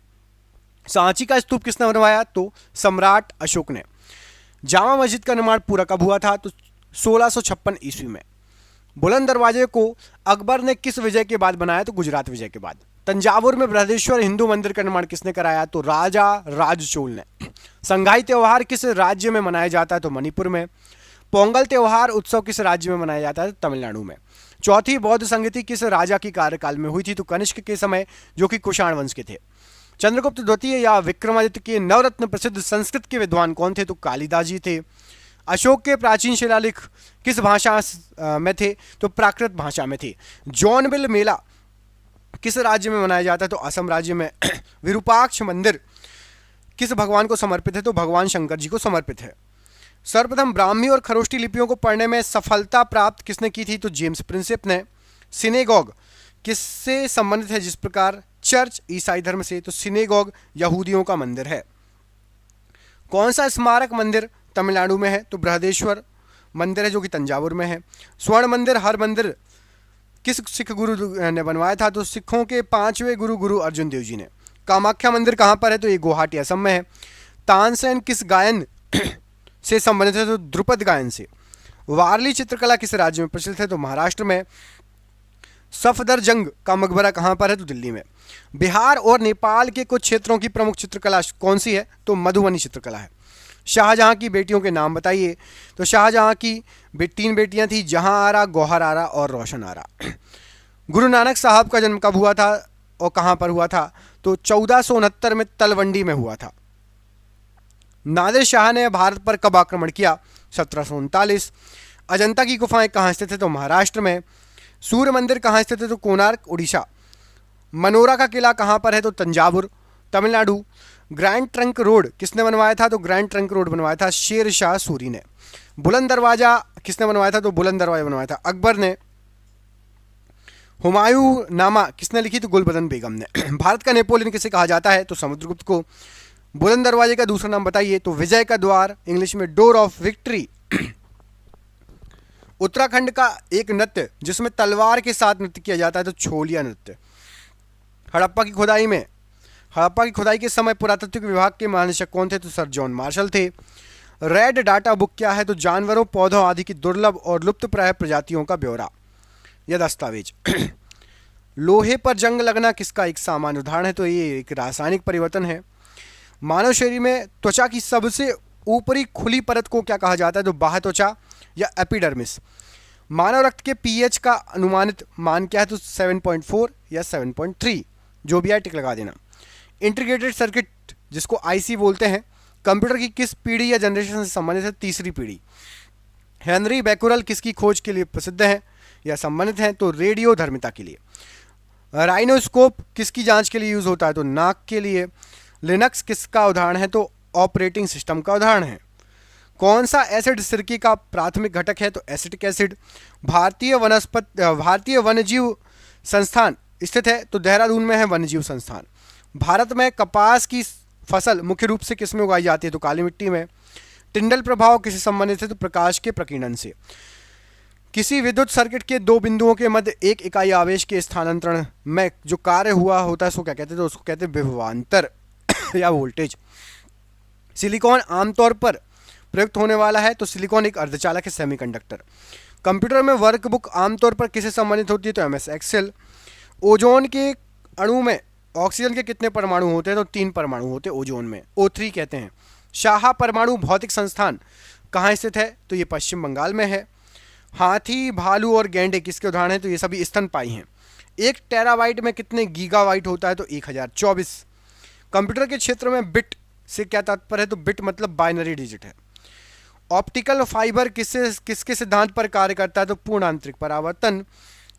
सांची का स्तूप किसने बनवाया? तो सम्राट अशोक ने। जामा मस्जिद का निर्माण पूरा कब हुआ था? तो 1656 ईस्वी में। बुलंद दरवाजे को अकबर ने किस विजय के बाद बनाया? तो गुजरात विजय के बाद। तंजावुर में बृहदेश्वर हिंदू मंदिर का निर्माण किसने कराया? तो राजा राजचोल ने। संगाई त्योहार किस राज्य में मनाया जाता है? तो मणिपुर में। पोंगल त्योहार उत्सव किस राज्य में मनाया जाता है? तो तमिलनाडु में। चौथी बौद्ध संगति किस राजा की कार्यकाल में हुई थी? तो कनिष्क के समय, जो कि कुषाण वंश के थे। चंद्रगुप्त द्वितीय या विक्रमादित्य के नवरत्न प्रसिद्ध संस्कृत के विद्वान कौन थे? तो कालिदास जी थे। अशोक के प्राचीन शिलालेख किस भाषा में थे? तो प्राकृत भाषा में थे। जौनबिल मेला किस राज्य में मनाया जाता है? तो असम राज्य में। विरूपाक्ष मंदिर किस भगवान को समर्पित है? तो भगवान शंकर जी को समर्पित है। सर्वप्रथम ब्राह्मी और खरोष्टी लिपियों को पढ़ने में सफलता प्राप्त किसने की थी? तो जेम्स प्रिंसेप ने। सिनेगॉग किससे संबंधित है? जिस प्रकार चर्च ईसाई धर्म से, तो सिनेगॉग यहूदियों का मंदिर है। कौन सा स्मारक मंदिर तमिलनाडु में है? तो बृहदेश्वर मंदिर है, जो कि तंजावुर में है। स्वर्ण मंदिर, हर मंदिर किस सिख गुरु ने बनवाया था? तो सिखों के 5वें गुरु गुरु अर्जुन देव जी ने। कामाख्या मंदिर कहां पर है? तो ये गुवाहाटी असम में है। तानसेन किस गायन से संबंधित है? तो ध्रुपद गायन से। वारली चित्रकला किस राज्य में प्रचलित है? तो महाराष्ट्र में। सफदरजंग का मकबरा कहाँ पर है? तो दिल्ली में। बिहार और नेपाल के कुछ क्षेत्रों की प्रमुख चित्रकला कौन सी है? तो मधुबनी चित्रकला है। शाहजहां की बेटियों के नाम बताइए। तो शाहजहां की 3 बेटियां थी, जहां आरा, गौहर आरा और रोशन आरा। गुरु नानक साहब का जन्म कब हुआ था और कहां पर हुआ था? तो 1469 में तलवंडी में हुआ था। नादिर शाह ने भारत पर कब आक्रमण किया? 1739। अजंता की गुफाएं कहाँ स्थित है? तो महाराष्ट्र में। सूर्य मंदिर कहाँ स्थित है? तो कोणार्क, उड़ीसा। मनोरा का किला कहाँ पर है? तो Thanjavur, Tamil Nadu. Grand trunk road किसने बनवाया था? तो ग्रैंड ट्रंक रोड बनवाया था शेर शाह सूरी ने। बुलंद दरवाजा किसने बनवाया था? तो बुलंद दरवाजा बनवाया था अकबर ने। हुमायूं नामा किसने लिखी? तो गुलबदन बेगम ने। भारत का नेपोलियन किसे कहा जाता है? तो समुद्रगुप्त को। बुलंद दरवाजे का दूसरा नाम बताइए। तो विजय का द्वार, इंग्लिश में डोर ऑफ विक्ट्री। उत्तराखंड का एक नृत्य जिसमें तलवार के साथ नृत्य किया जाता है तो छोलिया नृत्य। हड़प्पा की खुदाई के समय पुरातत्व विभाग के महानिदेशक कौन थे? तो सर जॉन मार्शल थे। रेड डाटा बुक क्या है? तो जानवरों, पौधों आदि की दुर्लभ और लुप्तप्राय प्रजातियों का ब्यौरा या दस्तावेज। लोहे पर जंग लगना किसका एक सामान्य उदाहरण है? तो ये एक रासायनिक परिवर्तन है। मानव शरीर में त्वचा की सबसे ऊपरी खुली परत को क्या कहा जाता है? तो बाह्य त्वचा या एपिडर्मिस। मानव रक्त के पीएच का अनुमानित मान क्या है? तो 7.4 या 7.3, जो भी है टिक लगा देना। इंटीग्रेटेड सर्किट जिसको आईसी बोलते हैं, कंप्यूटर की किस पीढ़ी या जनरेशन से संबंधित है? तीसरी पीढ़ी। हेनरी बैकुरल किसकी खोज के लिए प्रसिद्ध है या संबंधित हैं? तो रेडियो धर्मिता के लिए। राइनोस्कोप किसकी जांच के लिए यूज होता है? तो नाक के लिए। लिनक्स किसका उदाहरण है? तो ऑपरेटिंग सिस्टम का उदाहरण है। कौन सा एसिड सिरके का प्राथमिक घटक है? तो एसिटिक एसिड। भारतीय वन्यजीव संस्थान स्थित है? तो देहरादून में है वन्यजीव संस्थान। भारत में कपास की फसल मुख्य रूप से किस में उगाई जाती है? तो काली मिट्टी में। टिंडल प्रभाव किससे संबंधित है? तो प्रकाश के प्रकीर्णन से। किसी विद्युत सर्किट के दो बिंदुओं के मध्य एक इकाई आवेश के स्थानांतरण में जो कार्य हुआ होता है उसको क्या कहते हैं? तो उसको कहते हैं विभवांतर या वोल्टेज। सिलिकॉन आमतौर पर प्रयुक्त होने वाला है? तो सिलिकॉन एक अर्धचालक है, सेमीकंडक्टर। कंप्यूटर में वर्कबुक आमतौर पर किससे संबंधित होती है? तो एमएस एक्सेल। ओजोन के अणु में ऑक्सीजन के कितने परमाणु होते हैं? तो 3 परमाणु होते हैं ओजोन में, O3 कहते हैं। शाह परमाणु भौतिक संस्थान कहाँ स्थित है? तो ये पश्चिम बंगाल में है। हाथी, भालू और गैंडे किसके उदाहरण हैं? तो ये सभी स्तनपायी हैं। 1 टेराबाइट में कितने गीगाबाइट होता है? तो 1024। कंप्यूटर के क्षेत्र में बिट से क्या तात्पर्य है? तो बिट मतलब बाइनरी डिजिट है। ऑप्टिकल फाइबर किसके सिद्धांत पर कार्य करता है? तो पूर्ण आंतरिक परावर्तन।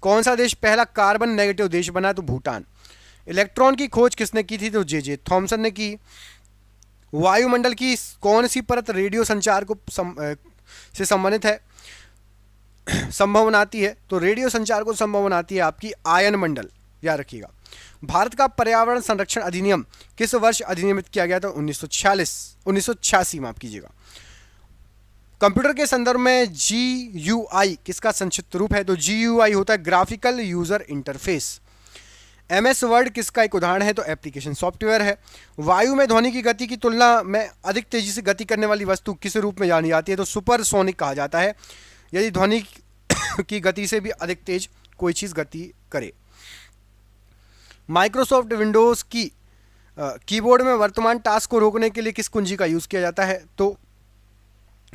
कौन सा देश पहला कार्बन नेगेटिव देश बना? तो भूटान। इलेक्ट्रॉन की खोज किसने की थी? तो जे थॉमसन ने की। वायुमंडल की कौन सी परत रेडियो संचार को से संबंधित है, संभव बनाती है? तो रेडियो संचार को संभव बनाती है आपकी आयन मंडल, याद रखिएगा। भारत का पर्यावरण संरक्षण अधिनियम किस वर्ष अधिनियमित किया गया था? 1986 माफ कीजिएगा। कंप्यूटर के संदर्भ में GUI किसका संक्षिप्त रूप है? तो GUI होता है graphical user interface. MS word किसका एक उदाहरण है? तो एप्लीकेशन सॉफ्टवेयर है। वायु में ध्वनि की गति की तुलना में अधिक तेजी से गति करने वाली वस्तु किस रूप में जानी जाती है? तो सुपरसोनिक कहा जाता है, यदि ध्वनि की गति से भी अधिक तेज कोई चीज़ गति करे। माइक्रोसॉफ्ट विंडोज़ की कीबोर्ड में वर्तमान टास्क को रोकने के लिए किस कुंजी का यूज़ किया जाता है? तो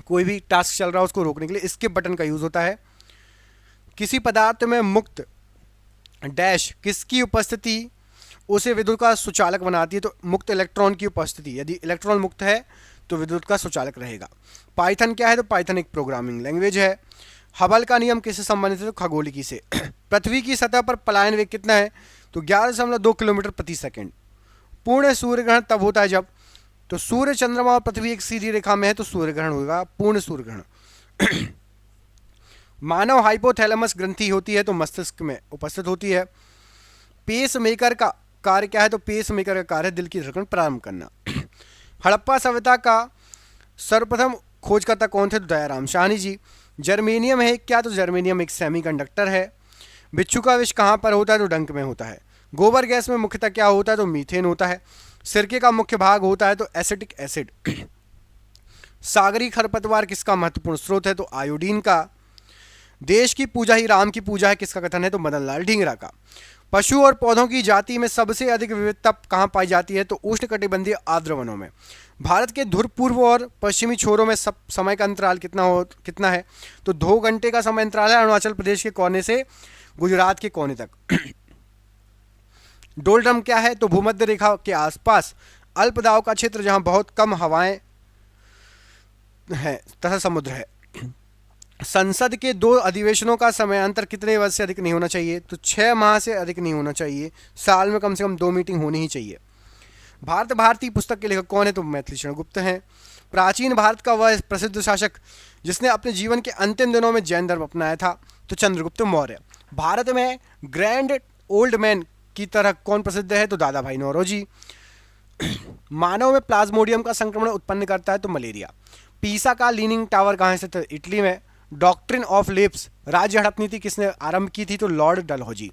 कोई भी टास्क चल रहा है उसको रोकने के लिए स्किप बटन का यूज़ होता है। किसी पदार्थ में मुक्त डैश किसकी उपस्थिति उसे विद्युत का सुचालक बनाती है? तो मुक्त इलेक्ट्रॉन की उपस्थिति। यदि इलेक्ट्रॉन मुक्त है तो विद्युत का सुचालक रहेगा। पाइथन क्या है? तो पाइथन एक प्रोग्रामिंग लैंग्वेज है। हबल का नियम किससे संबंधित है? तो खगोलिकी से। पृथ्वी की सतह पर पलायन वेग कितना है? तो 11.2 किलोमीटर प्रति सेकंड। पूर्ण सूर्य ग्रहण तब होता है जब, तो सूर्य, चंद्रमा और पृथ्वी एक सीधी रेखा में है तो सूर्य ग्रहण होगा, पूर्ण सूर्य ग्रहण। मानव हाइपोथैलेमस ग्रंथि होती है तो मस्तिष्क में उपस्थित होती है। पेस मेकर का कार्य क्या है? तो पेस मेकर का कार्य दिल की धड़कन प्रारंभ करना। हड़प्पा सभ्यता का सर्वप्रथम खोजकर्ता कौन थे? तो दयाराम साहनी जी। जर्मेनियम है क्या? तो जर्मेनियम एक सेमीकंडक्टर है। बिच्छू का विष कहाँ पर होता है? तो डंक में होता है। गोबर गैस में मुख्यतः क्या होता है? तो मीथेन होता है। सिरके का मुख्य भाग होता है तो एसिटिक एसिड। सागरी खरपतवार किसका महत्वपूर्ण स्रोत है? तो आयोडीन का। देश की पूजा ही राम की पूजा है, किसका कथन है? तो मदन लाल ढींगरा का। पशु और पौधों की जाति में सबसे अधिक विविधता कहाँ पाई जाती है? तो उष्णकटिबंधीय आर्द्र वनों में। भारत के ध्रुव पूर्व और पश्चिमी छोरों में सब समय का अंतराल कितना है? तो 2 घंटे का समय अंतराल है, अरुणाचल प्रदेश के कोने से गुजरात के कोने तक। डोलड्रम क्या है? तो भूमध्य रेखा के आसपास अल्प दाब का क्षेत्र जहां बहुत कम हवाएं हैं तथा समुद्र है। संसद के 2 अधिवेशनों का समयांतर कितने वर्ष से अधिक नहीं होना चाहिए? तो 6 माह से अधिक नहीं होना चाहिए। साल में कम से कम 2 मीटिंग होनी ही चाहिए। भारत भारती पुस्तक के लेखक कौन है? तो मैथिली शरण गुप्त हैं। प्राचीन भारत का वह प्रसिद्ध शासक जिसने अपने जीवन के अंतिम दिनों में जैन धर्म अपनाया था? तो चंद्रगुप्त मौर्य। भारत में ग्रैंड ओल्ड मैन की तरह कौन प्रसिद्ध है? तो दादा भाई नौरोजी। मानव में प्लाज्मोडियम का संक्रमण उत्पन्न करता है? तो मलेरिया। पीसा का लीनिंग टावर कहाँ स्थित है? इटली में। डॉक्ट्रिन ऑफ लेप्स राज्य हड़प नीति किसने आरंभ की थी? तो लॉर्ड डलहौजी।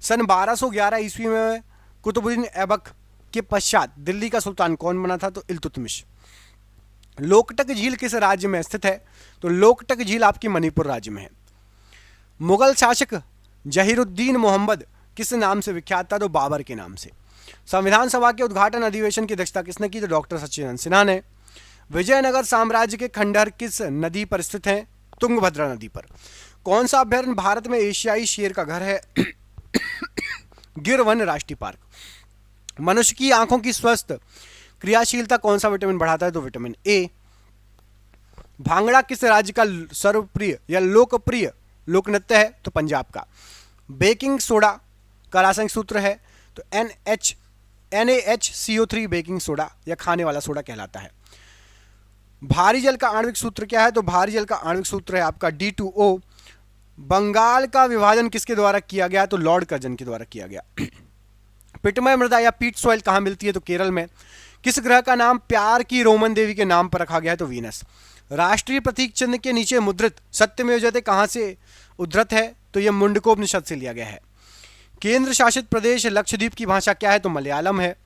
सन 1211 ईस्वी में कुतुबुद्दीन ऐबक के पश्चात दिल्ली का सुल्तान कौन बना था? तो इल्तुतमिश। लोकटक झील किस राज्य में स्थित है? तो लोकटक झील आपकी मणिपुर राज्य में है। मुगल शासक जहीरुद्दीन मोहम्मद किस नाम से विख्यात था? तो बाबर के नाम से। संविधान सभा के उद्घाटन अधिवेशन की अध्यक्षता किसने की? तो डॉक्टर सच्चिदानंद सिन्हा ने। विजयनगर साम्राज्य के खंडहर किस नदी पर स्थित हैं? तुंगभद्रा नदी पर। कौन सा अभ्यारण्य भारत में एशियाई शेर का घर है? गिर वन राष्ट्रीय पार्क। मनुष्य की आंखों की स्वस्थ क्रियाशीलता कौन सा विटामिन बढ़ाता है? तो विटामिन ए। भांगड़ा किस राज्य का सर्वप्रिय या लोकप्रिय लोक नृत्य है? तो पंजाब का। बेकिंग सोडा का रासायनिक सूत्र है? तो NaHCO3 बेकिंग सोडा या खाने वाला सोडा कहलाता है। भारी जल का आणविक सूत्र क्या है? तो भारी जल का आणविक सूत्र है आपका D2O। बंगाल का विभाजन किसके द्वारा किया गया? तो लॉर्ड कर्जन के द्वारा किया गया। पिटमय मृदा या पीट सॉइल कहाँ मिलती है? तो केरल में। किस ग्रह का नाम प्यार की रोमन देवी के नाम पर रखा गया है? तो वीनस। राष्ट्रीय प्रतीक चिन्ह के नीचे मुद्रित सत्यमेव जयते कहाँ से उद्धृत है? तो यह मुंडकोपनिषद से लिया गया है। केंद्र शासित प्रदेश लक्षद्वीप की भाषा क्या है? तो मलयालम है।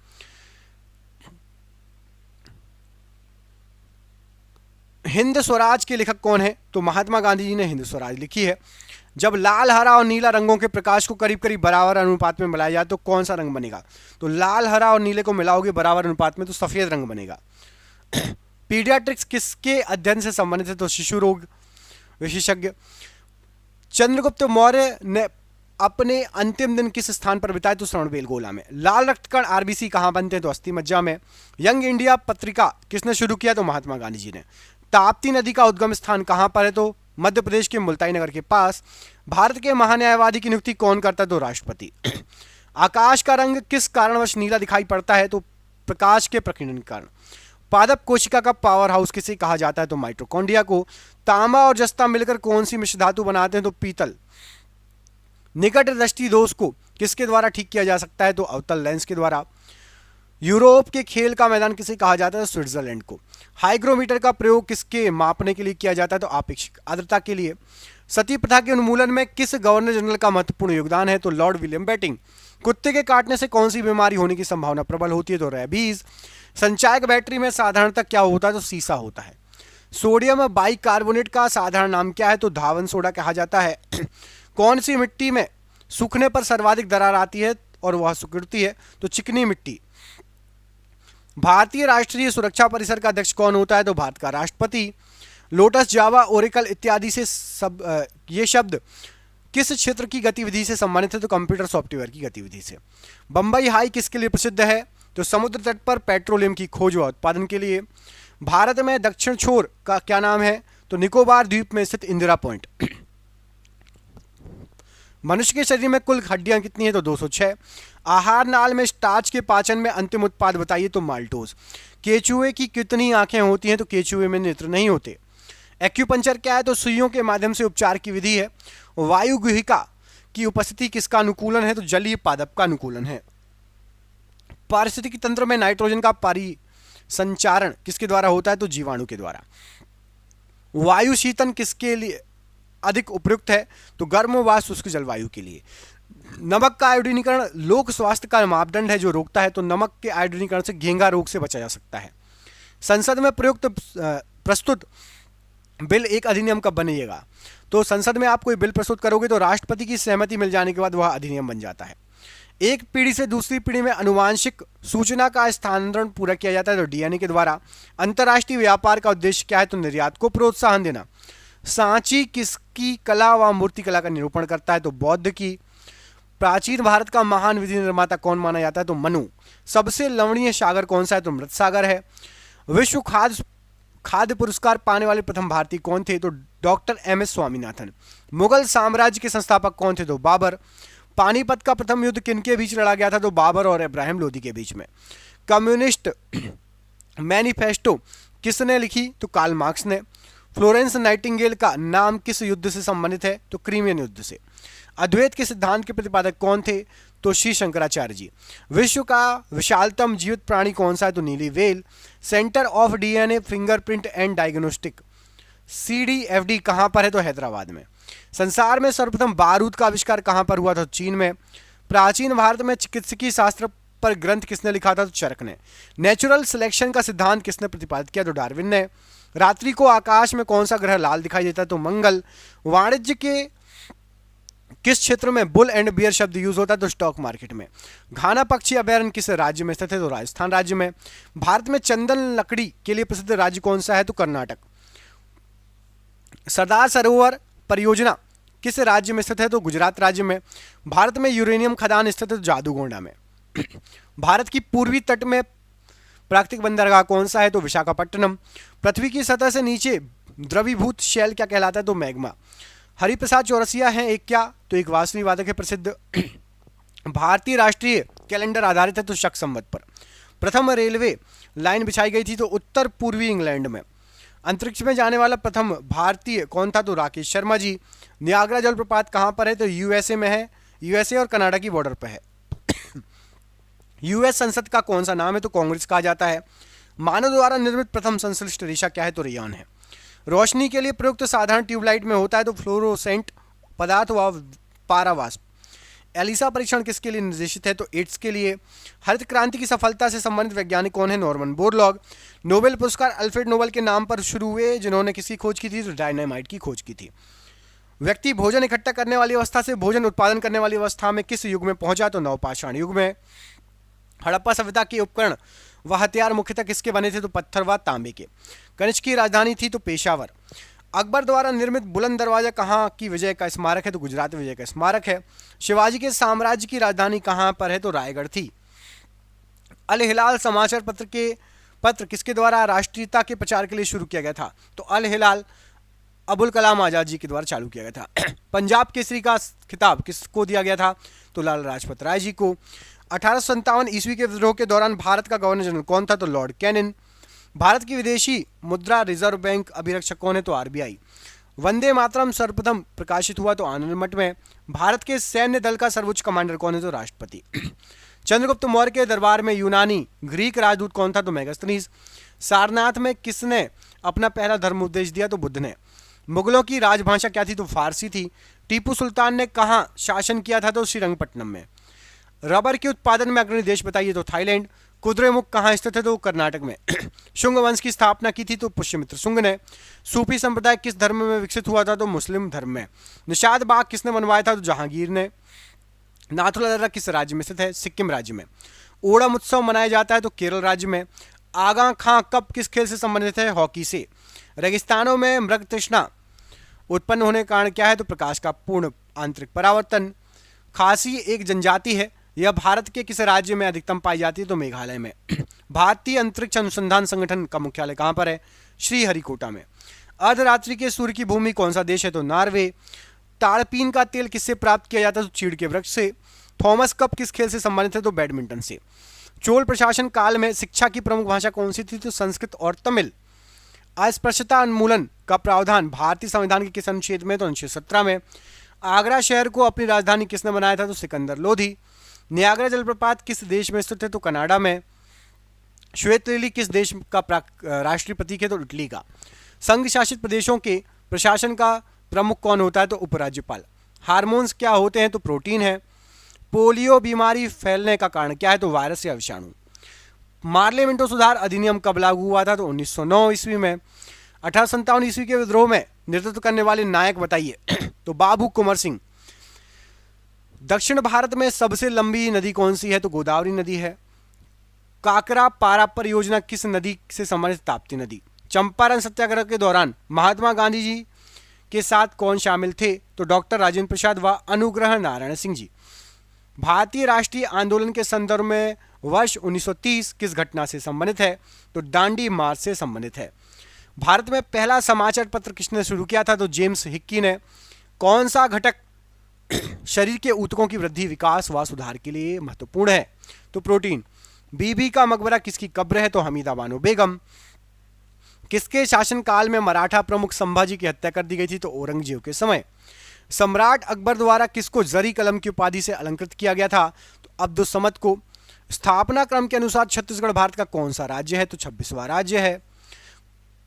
हिंद स्वराज के लेखक कौन है? तो महात्मा गांधी जी ने हिंद स्वराज लिखी है। जब लाल, हरा और नीला रंगों के प्रकाश को करीब करीब बराबर अनुपात में मिलाया जाए तो कौन सा रंग बनेगा? तो लाल, हरा और नीले को मिलाओगे बराबर अनुपात में तो सफेद रंग बनेगा। पीडियाट्रिक्स किसके अध्ययन से संबंधित है? तो शिशु रोग विशेषज्ञ। चंद्रगुप्त मौर्य ने अपने अंतिम दिन किस स्थान पर बिताए? तो श्रवणबेलगोला में। लाल रक्तकण आरबीसी कहाँ बनते हैं? तो अस्थि मज्जा में। यंग इंडिया पत्रिका किसने शुरू किया? तो महात्मा गांधी जी ने। ताप्ती नदी का उद्गम स्थान कहाँ पर है? तो मध्य प्रदेश के मुल्ताई नगर के पास। भारत के महान्यायवादी की नियुक्ति कौन करता है? तो राष्ट्रपति। आकाश का रंग किस कारणवश नीला दिखाई पड़ता है? तो प्रकाश के प्रकीर्णन के कारण। पादप कोशिका का पावर हाउस किसे कहा जाता है? तो माइटोकॉन्ड्रिया को। तांबा और जस्ता मिलकर कौन सी मिश्र धातु बनाते हैं? तो पीतल। निकट दृष्टि दोष को किसके द्वारा ठीक किया जा सकता है? तो अवतल लेंस के द्वारा। यूरोप के खेल का मैदान किसे कहा जाता है? स्विट्जरलैंड को। हाइग्रोमीटर का प्रयोग किसके मापने के लिए किया जाता है? तो आपेक्षिक आर्द्रता के लिए। सती प्रथा के उन्मूलन में किस गवर्नर जनरल का महत्वपूर्ण योगदान है? तो लॉर्ड विलियम बेटिंग। कुत्ते के काटने से कौन सी बीमारी होने की संभावना प्रबल होती है? तो रेबीज। संचायक बैटरी में साधारणतः क्या होता है? तो सीसा होता है। सोडियम बाइकार्बोनेट का साधारण नाम क्या है? तो धावन सोडा कहा जाता है। कौन सी मिट्टी में सूखने पर सर्वाधिक दरार आती है और वह सिकुड़ती है? तो चिकनी मिट्टी। भारतीय राष्ट्रीय सुरक्षा परिषद का अध्यक्ष कौन होता है? तो भारत का राष्ट्रपति। लोटस, जावा, ओरेकल इत्यादि से ये शब्द किस क्षेत्र की गतिविधि से संबंधित है? तो कंप्यूटर सॉफ्टवेयर की गतिविधि से। बंबई हाई किसके लिए प्रसिद्ध है? तो समुद्र तट पर पेट्रोलियम की खोज व उत्पादन के लिए। भारत में दक्षिण छोर का क्या नाम है? तो निकोबार द्वीप में स्थित इंदिरा पॉइंट। मनुष्य के शरीर में कुल हड्डियां कितनी है? तो 206। आहार नाल में स्टार्च के पाचन में अंतिम उत्पाद बताइए? तो माल्टोज। केचुए की कितनी आंखें होती हैं? तो केचुए में नेत्र नहीं होते। एक्यूपंक्चर क्या है? तो सुइयों के माध्यम से उपचार की विधि है। वायु गुहिका की उपस्थिति किसका अनुकूलन है? तो जलीय पादप का अनुकूलन है। पारिस्थितिकी तंत्र में नाइट्रोजन का परिसंचारण किसके द्वारा होता है? तो जीवाणु के द्वारा। वायु शीतन किसके लिए अधिक उपयुक्त है? तो गर्म व शुष्क जलवायु के लिए। नमक का आयोडीनीकरण लोक स्वास्थ्य का मापदंड है जो रोकता है, तो नमक के आयोडीनीकरण से घेंघा रोग से बचा जा सकता है। संसद में प्रस्तुत बिल एक अधिनियम कब बनेगा? तो संसद में आप कोई बिल प्रस्तुत करोगे तो राष्ट्रपति की सहमति मिल जाने के बाद वह अधिनियम बन जाता है। एक पीढ़ी से दूसरी पीढ़ी में अनुवांशिक सूचना का स्थानांतरण पूरा किया जाता है तो डीएनए के द्वारा। अंतर्राष्ट्रीय व्यापार का उद्देश्य क्या है? तो निर्यात को प्रोत्साहन देना। सांची किसकी कला व मूर्तिकला का निरूपण करता है? तो बौद्ध की। प्राचीन भारत का महान विधि निर्माता कौन माना जाता है? तो मनु। सबसे लवणीय सागर कौन सा है? तो मृत सागर है। विश्व खाद्य पुरस्कार पाने वाले प्रथम भारतीय कौन थे? तो doctor M S Swaminathan. Mughal साम्राज्य के संस्थापक कौन थे? तो बाबर। पानीपत का प्रथम युद्ध किनके बीच लड़ा गया था? तो बाबर और इब्राहिम लोदी के बीच में। कम्युनिस्ट मैनिफेस्टो किसने लिखी? तो कार्ल मार्क्स ने। फ्लोरेंस नाइटिंगेल का नाम किस युद्ध से संबंधित है? तो क्रीमियन युद्ध से। अद्वैत के सिद्धांत के प्रतिपादक कौन थे? तो श्री शंकराचार्य जी। विश्व का विशालतम जीवित प्राणी कौन सा है? तो नीली whale. Centre of DNA fingerprint and diagnostic CDFD कहां पर है? तो हैदराबाद में। संसार में सर्वप्रथम बारूद का आविष्कार कहां पर हुआ था? चीन में। प्राचीन भारत में चिकित्सकीय शास्त्र पर ग्रंथ किसने लिखा था? तो चरक ने। नेचुरल सिलेक्शन का सिद्धांत किसने प्रतिपादित किया? तो डार्विन ने। रात्रि को आकाश में कौन सा ग्रह लाल दिखाई देता है? तो मंगल। वाणिज्य के किस क्षेत्र में बुल एंड बियर शब्द यूज होता है? तो स्टॉक मार्केट में। घाना पक्षी अभयारण्य किस राज्य में स्थित है? तो राजस्थान राज्य में। भारत में चंदन लकड़ी के लिए प्रसिद्ध राज्य कौन सा है? तो कर्नाटक। सरदार सरोवर परियोजना किस राज्य में स्थित है? तो गुजरात राज्य में। भारत में यूरेनियम खदान स्थित है? तो जादूगोंडा में। भारत की पूर्वी तट में प्राकृतिक बंदरगाह कौन सा है? तो विशाखापट्टनम। पृथ्वी की सतह से नीचे द्रवीभूत शैल क्या कहलाता है? तो मैग्मा। हरिप्रसाद चौरसिया हैं एक क्या? तो एक वांसुरी वादक है प्रसिद्ध। भारतीय राष्ट्रीय कैलेंडर आधारित है तो शक संवत पर। प्रथम रेलवे लाइन बिछाई गई थी तो उत्तर पूर्वी इंग्लैंड में। अंतरिक्ष में जाने वाला प्रथम भारतीय कौन था? तो राकेश शर्मा जी। नियाग्रा जलप्रपात कहां पर है? तो यूएसए में है। यूएसए और कनाडा की बॉर्डर पर है। यूएस संसद का कौन सा नाम है? तो कांग्रेस कहा जाता है। मानव द्वारा निर्मित प्रथम संश्लिष्ट रेशा क्या है? तो रेयॉन है। रोशनी के लिए प्रयुक्त साधारण ट्यूबलाइट में होता है तो फ्लोरोसेंट पदार्थ व पारावास्प। एलिसा परीक्षण किसके लिए निर्देशित है? तो एड्स के लिए। हरित क्रांति की सफलता से संबंधित वैज्ञानिक कौन है? Norman Borlaug. नोबेल पुरस्कार अल्फ्रेड नोबेल के नाम पर शुरू हुए जिन्होंने किसकी खोज की थी? तो डायनामाइट की खोज की थी। व्यक्ति भोजन इकट्ठा करने वाली अवस्था से भोजन उत्पादन करने वाली अवस्था में किस युग में पहुंचा? तो नवपाषाण युग में। हड़प्पा सभ्यता के उपकरण व हथियार मुख्यतः किसके बने थे? तो पत्थर व तांबे के। कनिष्क की राजधानी थी तो पेशावर। अकबर द्वारा निर्मित बुलंद दरवाजा कहाँ की विजय का स्मारक है? तो गुजरात विजय का स्मारक है। शिवाजी के साम्राज्य की राजधानी कहाँ पर है? तो रायगढ़ थी। अल हिलाल समाचार पत्र किसके द्वारा राष्ट्रीयता के प्रचार के लिए शुरू किया गया था? तो अल हिलाल अबुल कलाम आजाद जी के द्वारा चालू किया गया था। पंजाब केसरी का खिताब किसको दिया गया था? तो लाला लाजपत राय जी को। 1857 ईस्वी के विद्रोह के दौरान भारत का गवर्नर जनरल कौन था? तो लॉर्ड कैनिन। भारत की विदेशी मुद्रा रिजर्व बैंक अभिरक्षक कौन है? तो आरबीआई। वंदे मातरम सर्वप्रथम प्रकाशित हुआ तो आनंद मठ में। भारत के सैन्य दल का सर्वोच्च कमांडर कौन है? तो राष्ट्रपति। चंद्रगुप्त मौर्य के दरबार में यूनानी ग्रीक राजदूत कौन था? तो मेगास्थनीज। सारनाथ में किसने अपना पहला धर्म उपदेश दिया? तो बुद्ध ने। मुगलों की राजभाषा क्या थी? तो फारसी थी। टीपू सुल्तान ने कहाँ शासन किया था? तो श्रीरंगपट्टनम में। रबर के उत्पादन में अग्रणी देश बताइए? तो थाईलैंड। कुद्रेमुख कहाँ स्थित है? तो कर्नाटक में। शुंग वंश की स्थापना की थी? तो पुष्यमित्र शुंग ने। सूफी संप्रदाय किस धर्म में विकसित हुआ था? तो मुस्लिम धर्म में। निषाद बाग किसने बनवाया था? तो जहांगीर ने। नाथुला दर्रा किस राज्य में स्थित है? सिक्किम राज्य में। ओणम उत्सव मनाया जाता है तो केरल राज्य में। आगा खां कप किस खेल से संबंधित है? हॉकी से। रेगिस्तानों में मृग तृष्णा उत्पन्न होने का कारण क्या है? तो प्रकाश का पूर्ण आंतरिक परावर्तन। खासी एक जनजाति है, यह भारत के किस राज्य में अधिकतम पाई जाती है? तो मेघालय में। भारतीय अंतरिक्ष अनुसंधान संगठन का मुख्यालय कहाँ पर है? श्रीहरिकोटा में। अर्धरात्रि के सूर्य की भूमि कौन सा देश है? तो नॉर्वे। ताड़पीन का तेल किससे प्राप्त किया जाता है? तो चीड़ के वृक्ष से। थॉमस कप किस खेल से संबंधित है? तो बैडमिंटन से। चोल प्रशासन काल में शिक्षा की प्रमुख भाषा कौन सी थी? तो संस्कृत और तमिल। अस्पृश्यता उन्मूलन का प्रावधान भारतीय संविधान के किस अनुच्छेद में? तो अनुच्छेद 17 में। आगरा शहर को अपनी राजधानी किसने बनाया था? तो सिकंदर लोधी। नियाग्रा जलप्रपात किस देश में स्थित है? तो कनाडा में। श्वेत लिली किस देश का राष्ट्रीय प्रतीक है? तो इटली का। संघ शासित प्रदेशों के प्रशासन का प्रमुख कौन होता है? तो उपराज्यपाल। हार्मोन्स क्या होते हैं? तो प्रोटीन है। पोलियो बीमारी फैलने का कारण क्या है? तो वायरस या विषाणु। मार्ले मिंटो सुधार अधिनियम कब लागू हुआ था? तो 1909 ईस्वी में। 1857 ईस्वी के विद्रोह में नेतृत्व करने वाले नायक बताइए। तो बाबू कुंवर सिंह। दक्षिण भारत में सबसे लंबी नदी कौन सी है? तो गोदावरी नदी है। काकरा पारा परियोजना किस नदी से संबंधित? ताप्ती नदी। चंपारण सत्याग्रह के दौरान महात्मा गांधी जी के साथ कौन शामिल थे? तो डॉक्टर राजेंद्र प्रसाद व अनुग्रह नारायण सिंह जी। भारतीय राष्ट्रीय आंदोलन के संदर्भ में वर्ष 1930 किस घटना से संबंधित है? तो दांडी मार्च से संबंधित है। भारत में पहला समाचार पत्र किसने शुरू किया था? तो जेम्स हिक्की ने। कौन सा घटक शरीर के ऊतकों की वृद्धि, विकास व सुधार के लिए महत्वपूर्ण है? तो प्रोटीन। बीबी का मकबरा किसकी कब्र है? तो हमीदा बानो बेगम। किसके शासनकाल में मराठा प्रमुख संभाजी की हत्या कर दी गई थी? तो औरंगजेब के समय। सम्राट अकबर द्वारा किसको जरी कलम की उपाधि से अलंकृत किया गया था? तो अब्दुल समद को। स्थापना क्रम के अनुसार छत्तीसगढ़ भारत का कौन सा राज्य है? तो 26वां राज्य है।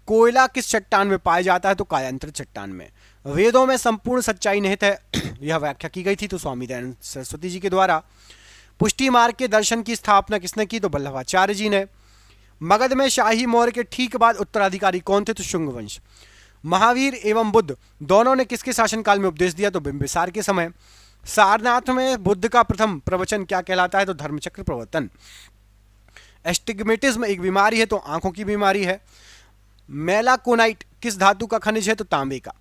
कोयला किस चट्टान में पाया जाता है? तो कायांतर चट्टान में। वेदों में संपूर्ण सच्चाई निहित है, यह व्याख्या की गई थी तो स्वामी दयानंद सरस्वती जी के द्वारा। पुष्टि मार्ग के दर्शन की स्थापना किसने की? तो वल्लभाचार्य जी ने। मगध में शाही मौर्य के ठीक बाद उत्तराधिकारी कौन थे? तो शुंग वंश। महावीर एवं बुद्ध दोनों ने किसके शासनकाल में उपदेश दिया? तो बिंबिसार के समय। सारनाथ में बुद्ध का प्रथम प्रवचन क्या कहलाता है? तो धर्मचक्र प्रवर्तन। एस्टिग्मेटिज्म एक बीमारी है, तो आंखों की बीमारी है। मेलाकोनाइट किस धातु का खनिज है? तो तांबे का।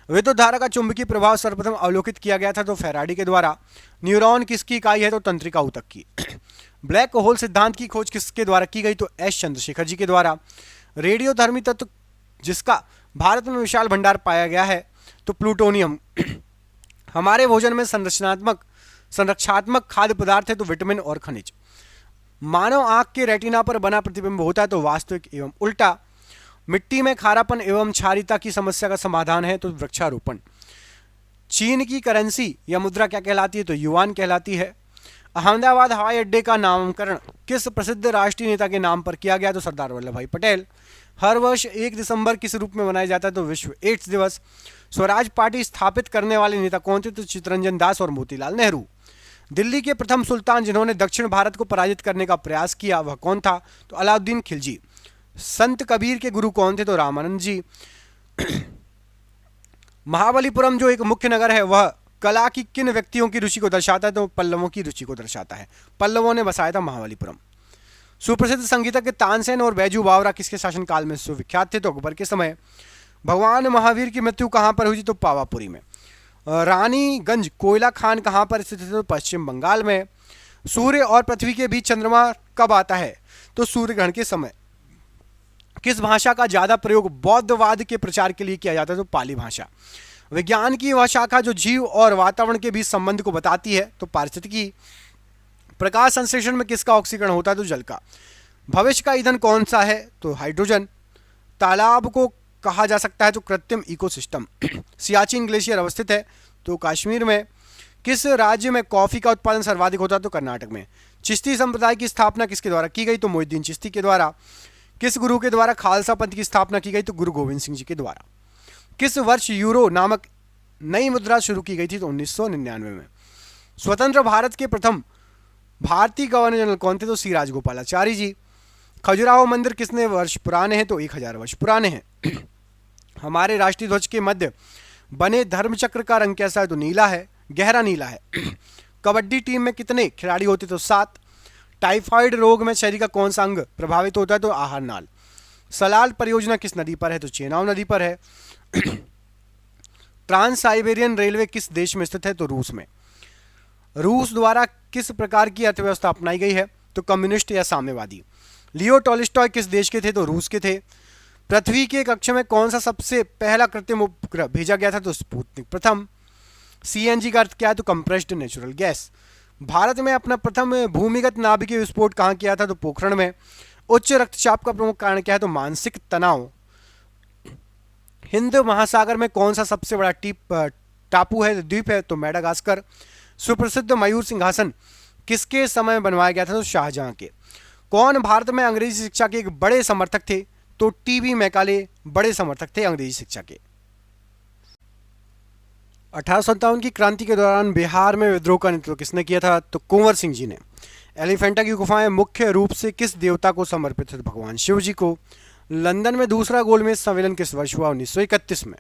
विद्युत धारा का चुंबकीय प्रभाव सर्वप्रथम अवलोकित किया गया था तो फैराडे के द्वारा। न्यूरॉन किसकी इकाई है? तो तंत्रिका ऊतक की। ब्लैक होल सिद्धांत की खोज किसके द्वारा की गई? तो एस चंद्रशेखर जी के द्वारा। रेडियोधर्मी तत्व जिसका भारत में विशाल भंडार पाया गया है? तो प्लूटोनियम। हमारे भोजन में संरक्षात्मक खाद्य पदार्थ है? तो विटामिन और खनिज। मानव आंख के रेटिना पर बना प्रतिबिंब होता है? तो वास्तविक एवं उल्टा। मिट्टी में खारापन एवं क्षारीयता की समस्या का समाधान है? तो वृक्षारोपण। चीन की करेंसी या मुद्रा क्या कहलाती है? तो युआन कहलाती है। अहमदाबाद हवाई अड्डे का नामकरण किस प्रसिद्ध राष्ट्रीय नेता के नाम पर किया गया? तो सरदार वल्लभ भाई पटेल। हर वर्ष 1 दिसंबर किस रूप में मनाया जाता है? तो विश्व एड्स दिवस। स्वराज पार्टी स्थापित करने वाले नेता कौन थे? तो चित्तरंजन दास और मोतीलाल नेहरू। दिल्ली के प्रथम सुल्तान जिन्होंने दक्षिण भारत को पराजित करने का प्रयास किया वह कौन था? तो अलाउद्दीन खिलजी। संत कबीर के गुरु कौन थे? तो रामानंद जी। महाबलीपुरम जो एक मुख्य नगर है वह कला की किन व्यक्तियों की रुचि को दर्शाता है? तो पल्लवों की रुचि को दर्शाता है। पल्लवों ने बसाया था महाबलीपुरम। सुप्रसिद्ध संगीतज्ञ तानसेन और बैजू बावरा किसके शासनकाल में सुविख्यात थे? तो अकबर के समय। भगवान महावीर की मृत्यु कहां पर हुई थी? तो पावापुरी में। रानीगंज कोयला खान कहां पर स्थित है? तो पश्चिम बंगाल में। सूर्य और पृथ्वी के बीच चंद्रमा कब आता है? तो सूर्य ग्रहण के समय। किस भाषा का ज्यादा प्रयोग बौद्धवाद के प्रचार के लिए किया जाता है? तो पाली भाषा। विज्ञान की वह शाखा जो जीव और वातावरण के बीच संबंध को बताती है? तो पारिस्थितिकी। प्रकाश संश्लेषण में किसका ऑक्सीकरण होता है? तो जल का। भविष्य का ईंधन कौन सा है? तो हाइड्रोजन। तालाब को कहा जा सकता है? तो कृत्रिम इकोसिस्टम। सियाचिन ग्लेशियर अवस्थित है? तो कश्मीर में। किस राज्य में कॉफी का उत्पादन सर्वाधिक होता है? तो कर्नाटक में। चिश्ती संप्रदाय की स्थापना किसके द्वारा की गई? तो मोहिउद्दीन चिश्ती के द्वारा। किस गुरु के द्वारा खालसा पंथ की स्थापना की गई? तो गुरु गोविंद सिंह जी के द्वारा। किस वर्ष यूरो नामक नई मुद्रा शुरू की गई थी? तो 1999 में। स्वतंत्र भारत के प्रथम भारतीय गवर्नर जनरल कौन थे? तो सी राजगोपालाचारी जी। खजुराहो मंदिर कितने वर्ष पुराने हैं? तो 1000 वर्ष पुराने हैं। हमारे राष्ट्रीय ध्वज के मध्य बने धर्मचक्र का रंग कैसा है? तो नीला है, गहरा नीला है। कबड्डी टीम में कितने खिलाड़ी होते? तो 7। टाइफाइड रोग में शरीर का कौन सा अंग प्रभावित होता है? तो आहार नाल। सलाल परियोजना किस नदी पर है? तो चेनाब नदी पर है। ट्रांस साइबेरियन रेलवे किस देश में स्थित है? तो रूस में। रूस द्वारा किस प्रकार की अर्थव्यवस्था अपनाई गई है? तो कम्युनिस्ट या साम्यवादी। लियो टॉल्स्टॉय किस देश के थे? तो रूस के थे। पृथ्वी के कक्षा में कौन सा सबसे पहला कृत्रिम उपग्रह भेजा गया था? तो स्पुतनिक प्रथम। सीएनजी का अर्थ क्या है? तो कंप्रेस्ड नेचुरल गैस। भारत में अपना प्रथम भूमिगत नाभिकीय विस्फोट कहाँ किया था? तो पोखरण में। उच्च रक्तचाप का प्रमुख कारण क्या है? तो मानसिक तनाव। हिंद महासागर में कौन सा सबसे बड़ा टापू है? द्वीप है? तो मेडागास्कर। सुप्रसिद्ध मयूर सिंहासन किसके समय में बनवाया गया था? तो शाहजहां के। कौन भारत में अंग्रेजी शिक्षा के एक बड़े समर्थक थे? तो टीबी मैकाले बड़े समर्थक थे अंग्रेजी शिक्षा के। 1857 की क्रांति के दौरान बिहार में विद्रोह का नेतृत्व किसने किया था? तो कुंवर सिंह जी ने। एलिफेंटा की गुफाएं मुख्य रूप से किस देवता को समर्पित है? भगवान शिव जी को। लंदन में दूसरा गोलमेज सम्मेलन किस वर्ष हुआ? 1931 में।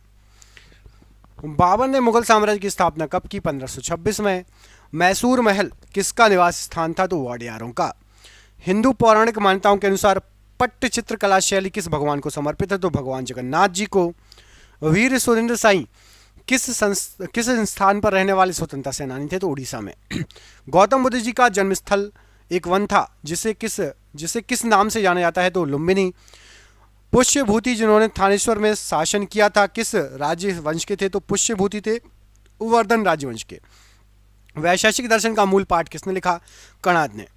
बाबर ने मुगल साम्राज्य की स्थापना कब की? 1526 में। मैसूर महल किसका निवास स्थान था? तो वाडियारों का। हिंदू पौराणिक मान्यताओं के अनुसार पट्टचित्र कला शैली किस भगवान को समर्पित है? तो भगवान जगन्नाथ जी को। वीर सुरेंद्र साई किस स्थान पर रहने वाले स्वतंत्रता सेनानी थे? तो उड़ीसा में। गौतम बुद्ध जी का जन्मस्थल एक वन था जिसे किस नाम से जाना जाता है? तो लुम्बिनी। पुष्यभूति जिन्होंने थानेश्वर में शासन किया था किस राज्य वंश के थे? तो पुष्यभूति थे उवर्धन राजवंश के। वैशेषिक दर्शन का मूल पाठ किसने लिखा? कणाद ने।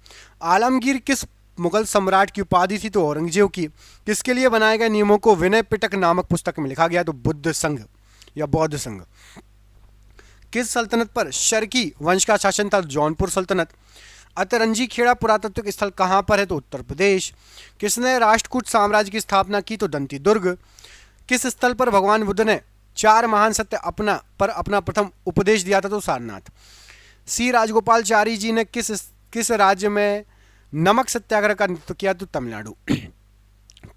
आलमगीर किस मुगल सम्राट की उपाधि थी? तो औरंगजेब की। किसके लिए बनाए गए नियमों को विनय पिटक नामक पुस्तक में लिखा गया? तो बुद्ध संघ या बौद्ध संघ। किस सल्तनत पर शर्की वंश का शासन था? जौनपुर सल्तनत। अतरंजी खेड़ा पुरातत्विक स्थल कहाँ पर है? तो उत्तर प्रदेश। किसने राष्ट्रकूट साम्राज्य की स्थापना की? तो दंती दुर्ग। किस स्थल पर भगवान बुद्ध ने 4 महान सत्य अपना प्रथम उपदेश दिया था? तो सारनाथ। सी राजगोपालचारी जी ने किस राज्य में नमक सत्याग्रह का नेतृत्व किया? तो तमिलनाडु।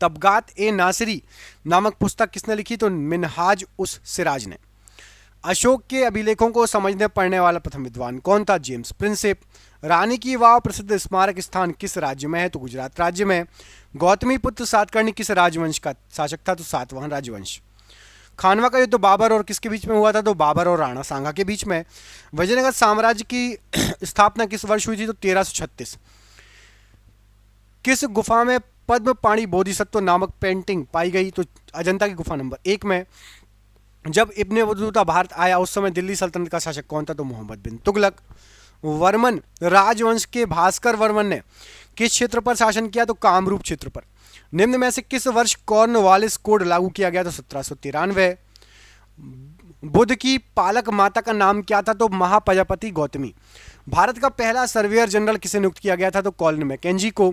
तबगात ए नासिरी नामक पुस्तक किसने लिखी? तो मिनहाज उस सिराज ने। अशोक के अभिलेखों को समझने पढ़ने वाला प्रथम विद्वान कौन था? James Prinsep. रानी की वाव प्रसिद्ध स्मारक स्थान किस राज्य में है? तो गुजरात राज्य में। गौतमी पुत्र सातकर्णी किस राजवंश का शासक था? तो सातवाहन राजवंश। खानवा का युद्ध बाबर और किसके बीच में हुआ था? तो बाबर और राणा सांगा के बीच में। विजयनगर साम्राज्य की स्थापना किस वर्ष हुई थी? तो 1336। किस गुफा में पद्म पाणी बोधिसत्व नामक पेंटिंग पाई गई? तो अजंता की गुफा नंबर 1 में। जब इब्ने बतूता भारत आया उस समय दिल्ली सल्तनत का शासक कौन था? तो मोहम्मद बिन तुगलक। वर्मन राजवंश के भास्कर वर्मन ने किस क्षेत्र पर शासन किया? तो कामरूप क्षेत्र पर। निम्न में से किस वर्ष कॉर्नवालिस कोड लागू किया गया? तो 1793। बुद्ध की पालक माता का नाम क्या था? तो महाप्रजापति गौतमी। भारत का पहला सर्वेयर जनरल किसे नियुक्त किया गया था? तो कॉलिन मैकेंजी को।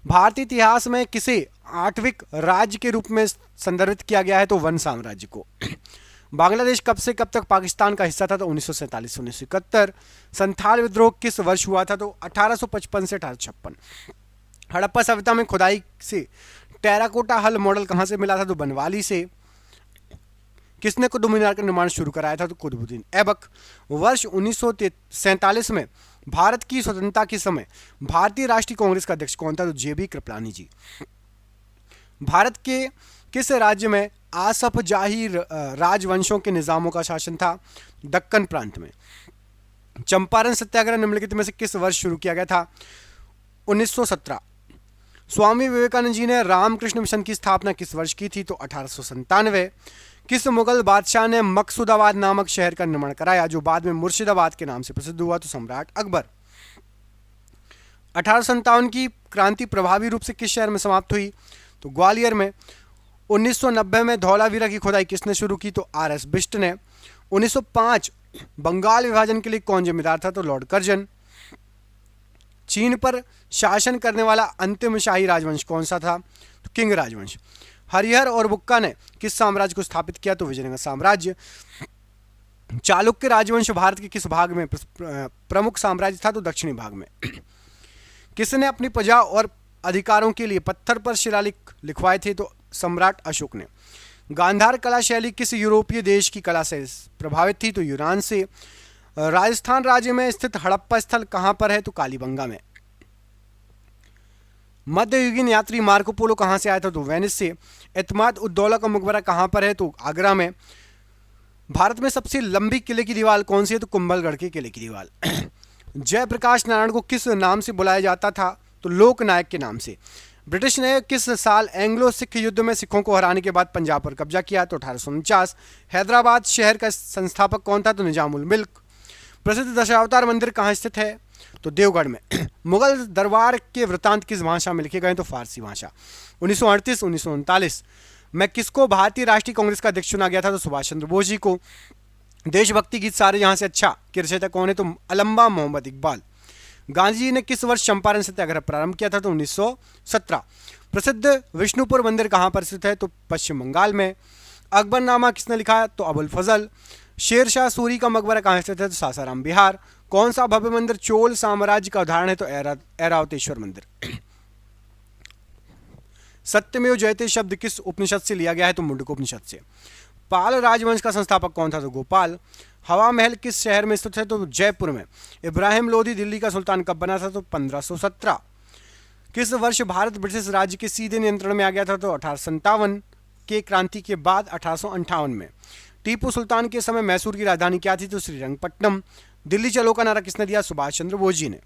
भारतीय इतिहास में किसे आठविक राज्य के रूप में संदर्भित किया गया है? तो वन साम्राज्य को। बांग्लादेश कब से कब तक पाकिस्तान का हिस्सा था? तो 1947 से 1971। संथाल विद्रोह किस वर्ष हुआ था? तो 1855 से 1856। हड़प्पा सभ्यता में खुदाई से टेराकोटा हल मॉडल कहां से मिला था? तो बनवाली से। किसने कुतुब मीनार का निर्माण शुरू कराया था? तो कुतुबुद्दीन ऐबक। वर्ष 1947 में भारत की स्वतंत्रता के समय भारतीय राष्ट्रीय कांग्रेस का अध्यक्ष कौन था? तो जेबी कृपलानी जी। भारत के किस राज्य में आसफ जाही राजवंशों के निजामों का शासन था? दक्कन प्रांत में। चंपारण सत्याग्रह निम्नलिखित में से किस वर्ष शुरू किया गया था? 1917। स्वामी विवेकानंद जी ने रामकृष्ण मिशन की स्थापना किस वर्ष की थी? तो 1897। किस मुगल बादशाह ने मकसूदाबाद नामक शहर का निर्माण कराया जो बाद में मुर्शिदाबाद के नाम से प्रसिद्ध हुआ? तो सम्राट अकबर। 1857 की क्रांति प्रभावी रूप से किस शहर में समाप्त हुई? तो ग्वालियर में। 1990 में धौलावीरा की खुदाई किसने शुरू की? तो आर.एस. बिष्ट ने। 1905 बंगाल विभाजन के लिए कौन जिम्मेदार था? तो लॉर्ड कर्जन। चीन पर शासन करने वाला अंतिम शाही राजवंश कौन सा था? तो किंग राजवंश। हरिहर और बुक्का ने किस साम्राज्य को स्थापित किया? तो विजयनगर साम्राज्य। चालुक्य राजवंश भारत के किस भाग में प्रमुख साम्राज्य था? तो दक्षिणी भाग में। किसने अपनी प्रजा और अधिकारों के लिए पत्थर पर शिलालेख लिखवाए थे? तो सम्राट अशोक ने। गांधार कला शैली किस यूरोपीय देश की कला से प्रभावित थी? तो यूनान से। राजस्थान राज्य में स्थित हड़प्पा स्थल कहां पर है? तो कालीबंगा में। मध्ययुगीन यात्री मार्को पोलो कहां से आया था? तो वेनिस से। एतमाद उद्दौला का मकबरा कहां पर है? तो आगरा में। भारत में सबसे लंबी किले की दीवार कौन सी है? तो कुंभलगढ़ के किले की दीवार। जयप्रकाश नारायण को किस नाम से बुलाया जाता था? तो लोकनायक के नाम से। ब्रिटिश ने किस साल एंग्लो सिख युद्ध में सिखों को हराने के बाद पंजाब पर कब्जा किया? तो 1849। हैदराबाद शहर का संस्थापक कौन था? तो निजामुल मुल्क। प्रसिद्ध दशावतार मंदिर कहाँ स्थित है? तो देवगढ़ में। मुगल दरबार के वृतांत किस भाषा में लिखे गए? तो फारसी भाषा। 1938 1939 में किसको भारतीय राष्ट्रीय कांग्रेस का अध्यक्ष चुना गया था? तो सुभाष चंद्र बोस जी को। देशभक्ति गीत सारे यहाँ से अच्छा के रचयिता कौन है? तो अलम्बा मोहम्मद इकबाल। गांधी जी ने किस वर्ष चंपारण सत्याग्रह प्रारंभ किया था? तो 1917। प्रसिद्ध विष्णुपुर मंदिर कहाँ पर स्थित है? तो पश्चिम बंगाल में। अकबरनामा किसने लिखा है? तो अबुल फजल। शेर शाह सूरी का मकबरा कहाँ स्थित है? तो सासाराम बिहार। कौन सा भव्य मंदिर चोल साम्राज्य का उदाहरण है? तो ऐरावतेश्वर मंदिर। सत्यमेव जयते शब्द किस उपनिषद से लिया गया है? तो मुंडकोपनिषद से। पाल राजवंश का संस्थापक कौन था? तो गोपाल। हवा महल किस शहर में स्थित है? तो जयपुर में। इब्राहिम लोदी दिल्ली का सुल्तान कब बना था? तो 1517। किस वर्ष भारत ब्रिटिश राज्य के सीधे नियंत्रण में आ गया था? तो 1857 के क्रांति के बाद 1858 में। टीपू सुल्तान के समय मैसूर की राजधानी क्या थी? तो श्रीरंगपट्टनम। दिल्ली चलो का नारा किसने दिया? सुभाष चंद्र बोस जी ने।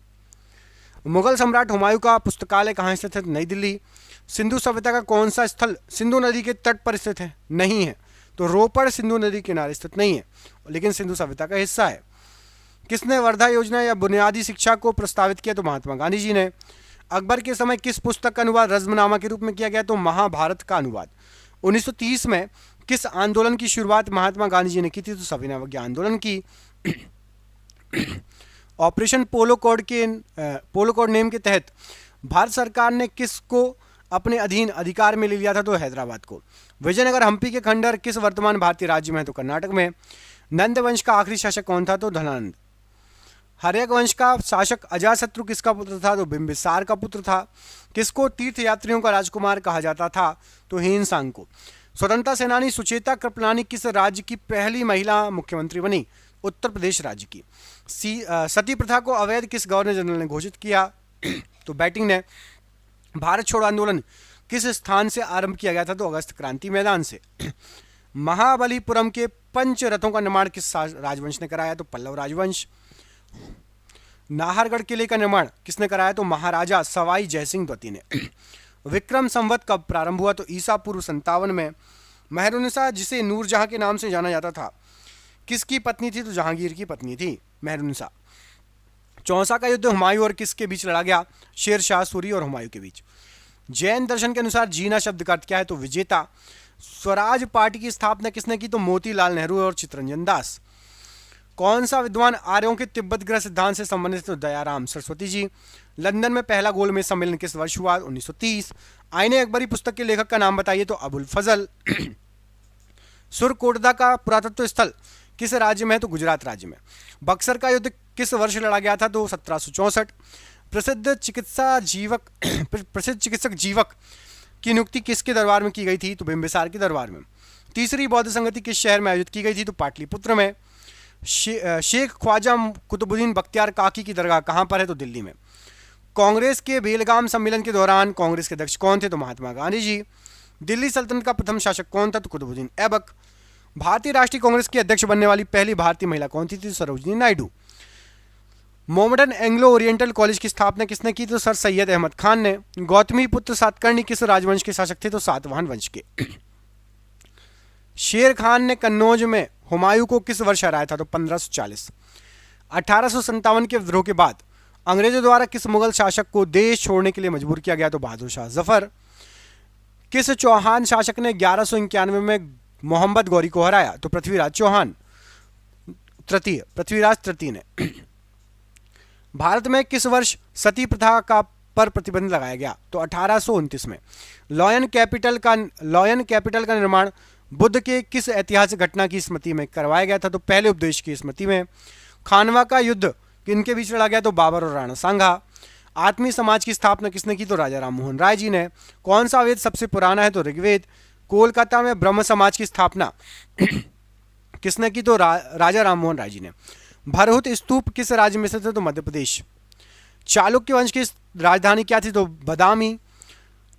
मुगल सम्राट हुमायूं का पुस्तकालय कहाँ स्थित है? नई दिल्ली। सिंधु सभ्यता का कौन सा स्थल सिंधु नदी के तट पर स्थित है? नहीं है। तो रोपड़ सिंधु नदी किनारे स्थित नहीं है, लेकिन सिंधु सभ्यता का हिस्सा है। किसने वर्धा योजना या बुनियादी शिक्षा को प्रस्तावित किया? तो महात्मा गांधी जी ने। अकबर के समय किस पुस्तक का अनुवाद रज़्मनामा के रूप में किया गया? तो महाभारत का अनुवाद। 1930 में किस आंदोलन की शुरुआत महात्मा गांधी जी ने की थी? तो सविनय अवज्ञा आंदोलन की। ऑपरेशन पोलो कोड नेम के तहत भारत सरकार ने किसको अपने अधीन अधिकार में ले लिया था? तो हैदराबाद को। विजयनगर हम्पी के खंडहर किस वर्तमान भारतीय राज्य में है? तो कर्नाटक में। नंद वंश का आखिरी शासक कौन था? तो धनानंद। हर्यक वंश का शासक अजातशत्रु किसका पुत्र था? तो बिंबिसार का पुत्र था। किसको तीर्थयात्रियों का राजकुमार कहा जाता था? तो ह्वेनसांग को। स्वतंत्रता सेनानी सुचेता कृपलानी किस राज्य की पहली महिला मुख्यमंत्री बनी? उत्तर प्रदेश राज्य की। सती प्रथा को अवैध किस गवर्नर जनरल ने घोषित किया? तो बैटिंग ने। भारत छोड़ो आंदोलन किस स्थान से आरंभ किया गया था? तो अगस्त क्रांति मैदान से। महाबलीपुरम के पंच रथों का निर्माण किस राजवंश ने कराया? तो पल्लव राजवंश। नाहरगढ़ किले का निर्माण किसने कराया? तो महाराजा सवाई जयसिंह द्वितीय ने। विक्रम संवत कब प्रारंभ हुआ? तो ईसा पूर्व 57 में। मेहरुनिसा जिसे नूरजहां के नाम से जाना जाता था किसकी पत्नी थी? तो जहांगीर की पत्नी थी मेहरुनिसा। चौसा का युद्ध हुमायूं और किसके बीच लड़ा गया? शेर शाह सूरी और हुमायूं के बीच। जैन दर्शन के अनुसार जीना शब्द का अर्थ क्या है? तो विजेता। स्वराज पार्टी की स्थापना किसने की? तो मोतीलाल नेहरू और चित्तरंजन दास। कौन सा विद्वान आर्यों के तिब्बत ग्रह सिद्धांत से संबंधित? तो दयाराम सरस्वती जी। लंदन में पहला गोलमेज सम्मेलन किस वर्ष हुआ? 1930। आईने अकबरी पुस्तक के लेखक का नाम बताइए? तो अबुल फजल। सुरकोटदा का पुरातत्व स्थल किस राज्य में है? तो गुजरात राज्य में। बक्सर का युद्ध किस वर्ष लड़ा गया था? तो 1764। प्रसिद्ध चिकित्सक जीवक की नियुक्ति किसके दरबार में की गई थी? तो बिंबिसार के दरबार में। तीसरी बौद्ध संगति किस शहर में आयोजित की गई थी? तो पाटलिपुत्र में। शेख ख्वाजा कुतुबुद्दीन बख्तियार काकी की दरगाह कहाँ पर है? तो दिल्ली में। कांग्रेस के बेलगाम सम्मेलन के दौरान कांग्रेस के अध्यक्ष कौन थे? तो महात्मा गांधी जी। दिल्ली सल्तनत का प्रथम शासक कौन था? तो कुतुबुद्दीन ऐबक। भारतीय राष्ट्रीय कांग्रेस की अध्यक्ष बनने वाली पहली भारतीय महिला कौन थी? Sarojini Naidu. Mohammedan Anglo oriental college की स्थापना किसने की? तो सर सैयद अहमद खान ने। गौतमी पुत्र सातकर्णी किस राजवंश के शासक थे? तो सातवाहन वंश के। शेर खान ने कन्नौज में हुमायूं को किस वर्ष हराया था? तो 1540। 1857 के विद्रोह के बाद अंग्रेजों द्वारा किस मुगल शासक को देश छोड़ने के लिए मजबूर किया गया? तो बहादुर शाह जफर। किस चौहान शासक ने 1191 में मोहम्मद गौरी को हराया? तो पृथ्वीराज तृतीय ने। भारत में किस वर्ष सती प्रथा का पर प्रतिबंध लगाया गया? तो 1829 में। लॉयन कैपिटल का निर्माण बुद्ध के किस ऐतिहासिक घटना की स्मृति में करवाया गया था? तो पहले उपदेश की स्मृति में। खानवा का युद्ध किनके बीच लड़ा गया? तो बाबर और राणा सांगा। आत्मीय समाज की स्थापना किसने की? तो राजा राम मोहन राय जी ने। कौन सा वेद सबसे पुराना है? तो ऋग्वेद। कोलकाता में ब्रह्म समाज की स्थापना किसने की? तो राजा राम मोहन राय जी ने। भरहुत स्तूप किस राज्य में स्थित है? तो मध्य प्रदेश। चालुक्य वंश की राजधानी क्या थी? तो बदामी।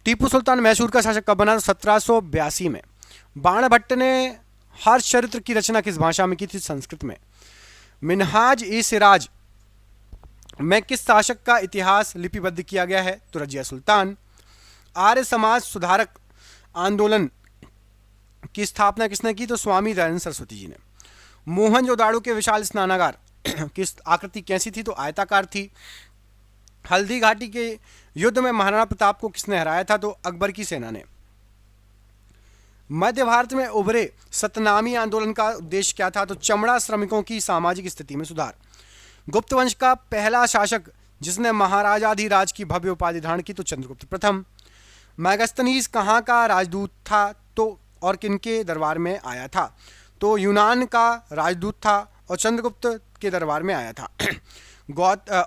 टीपू सुल्तान मैसूर का शासक कब बना? तो 1782 में। बाणभट्ट ने हर्ष चरित्र की रचना किस भाषा में की थी? संस्कृत में। मिनहाज ए सिराज में किस शासक का इतिहास लिपिबद्ध किया गया है? तो रजिया सुल्तान। आर्य समाज सुधारक आंदोलन की स्थापना किसने की? तो स्वामी दयानंद सरस्वती जी ने। मोहनजोदाड़ो के विशाल स्नानागार की आकृति कैसी थी? तो आयताकार थी। हल्दी घाटी के युद्ध में महाराणा प्रताप को किसने हराया था? तो अकबर की सेना ने। मध्य भारत में उभरे सतनामी आंदोलन का उद्देश्य क्या था? तो चमड़ा श्रमिकों की सामाजिक स्थिति में सुधार। गुप्त वंश का पहला शासक जिसने महाराजाधिराज की भव्य उपाधि धारण की? तो चंद्रगुप्त प्रथम। मैगस्थनीज कहाँ का राजदूत था? तो और किनके दरबार में आया था? तो यूनान का राजदूत था और चंद्रगुप्त के दरबार में आया था।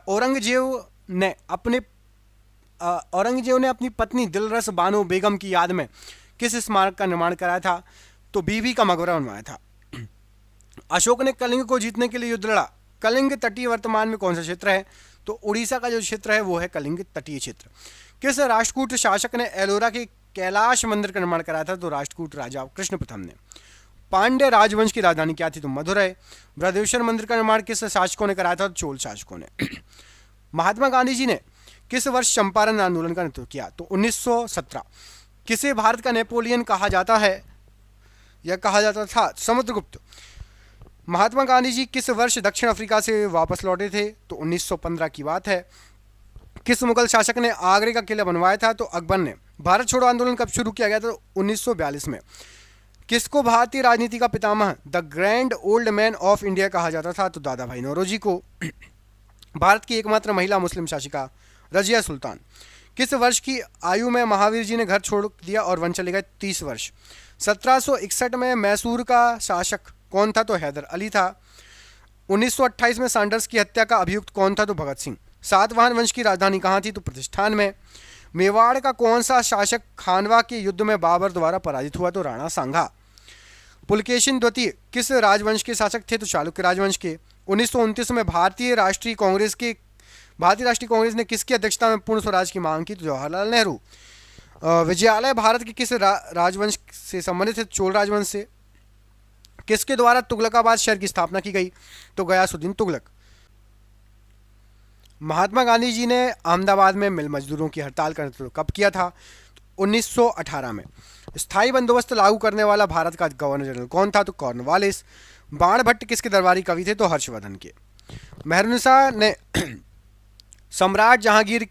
औरंगजेब ने अपने औरंगजेब ने अपनी पत्नी दिलरस बानो बेगम की याद में किस स्मारक का निर्माण कराया था? तो बीबी का मकबरा बनवाया था। अशोक ने कलिंग को जीतने के लिए युद्ध लड़ा। कलिंग तटीय वर्तमान में कौन सा क्षेत्र है? तो उड़ीसा का जो क्षेत्र है वो है कलिंग तटीय क्षेत्र। किस राष्ट्रकूट शासक ने एलोरा के कैलाश मंदिर का निर्माण कराया था? तो राष्ट्रकूट राजा कृष्ण प्रथम ने। पांड्य राजवंश की राजधानी क्या थी? तो मदुरै। बृहदेश्वर मंदिर का निर्माण किस शासकों ने कराया था? तो चोल शासकों ने। महात्मा गांधी जी ने किस वर्ष चंपारण आंदोलन का नेतृत्व किया? तो 1917। किसे भारत का नेपोलियन कहा जाता है या कहा जाता था? समुद्रगुप्त। महात्मा गांधी जी किस वर्ष दक्षिण अफ्रीका से वापस लौटे थे? तो 1915 की बात है। किस मुगल शासक ने आगरे का किला बनवाया था? तो अकबर ने। भारत छोड़ो आंदोलन कब शुरू किया गया था? तो 1942 में। किसको भारतीय राजनीति का पितामह the grand old man of India कहा जाता था? तो दादा भाई नौरोजी को। भारत की एकमात्र महिला मुस्लिम शासिका रजिया सुल्तान। किस वर्ष की आयु में महावीर जी ने घर छोड़ दिया और वन चले गए? 30 वर्ष। 1761 में मैसूर का शासक कौन था? तो हैदर अली था। 1928 में सैंडर्स की हत्या का अभियुक्त कौन था? तो भगत सिंह। सातवाहन वंश की राजधानी कहाँ थी? तो प्रतिष्ठान में। मेवाड़ का कौन सा शासक खानवा के युद्ध में बाबर द्वारा पराजित हुआ? तो राणा सांगा। पुलकेशिन द्वितीय किस राजवंश के शासक थे? तो चालुक्य राजवंश के। 1929 में भारतीय राष्ट्रीय कांग्रेस ने किसकी अध्यक्षता में पूर्ण स्वराज की मांग की? तो जवाहरलाल नेहरू। विजयालय भारत के किस राजवंश से संबंधित है? चोल राजवंश से। किसके द्वारा तुगलकाबाद शहर की स्थापना की गई? तो गयासुद्दीन तुगलक। महात्मा गांधी जी ने अहमदाबाद में मिल मजदूरों की हड़ताल का नेतृत्व कब किया था? 1918 में। स्थायी बंदोबस्त लागू करने वाला भारत का गवर्नर जनरल कौन था? तो कॉर्नवालिस। बाण भट्ट किसके दरबारी कवि थे? तो हर्षवर्धन के। मेहरुनिसा ने सम्राट जहांगीर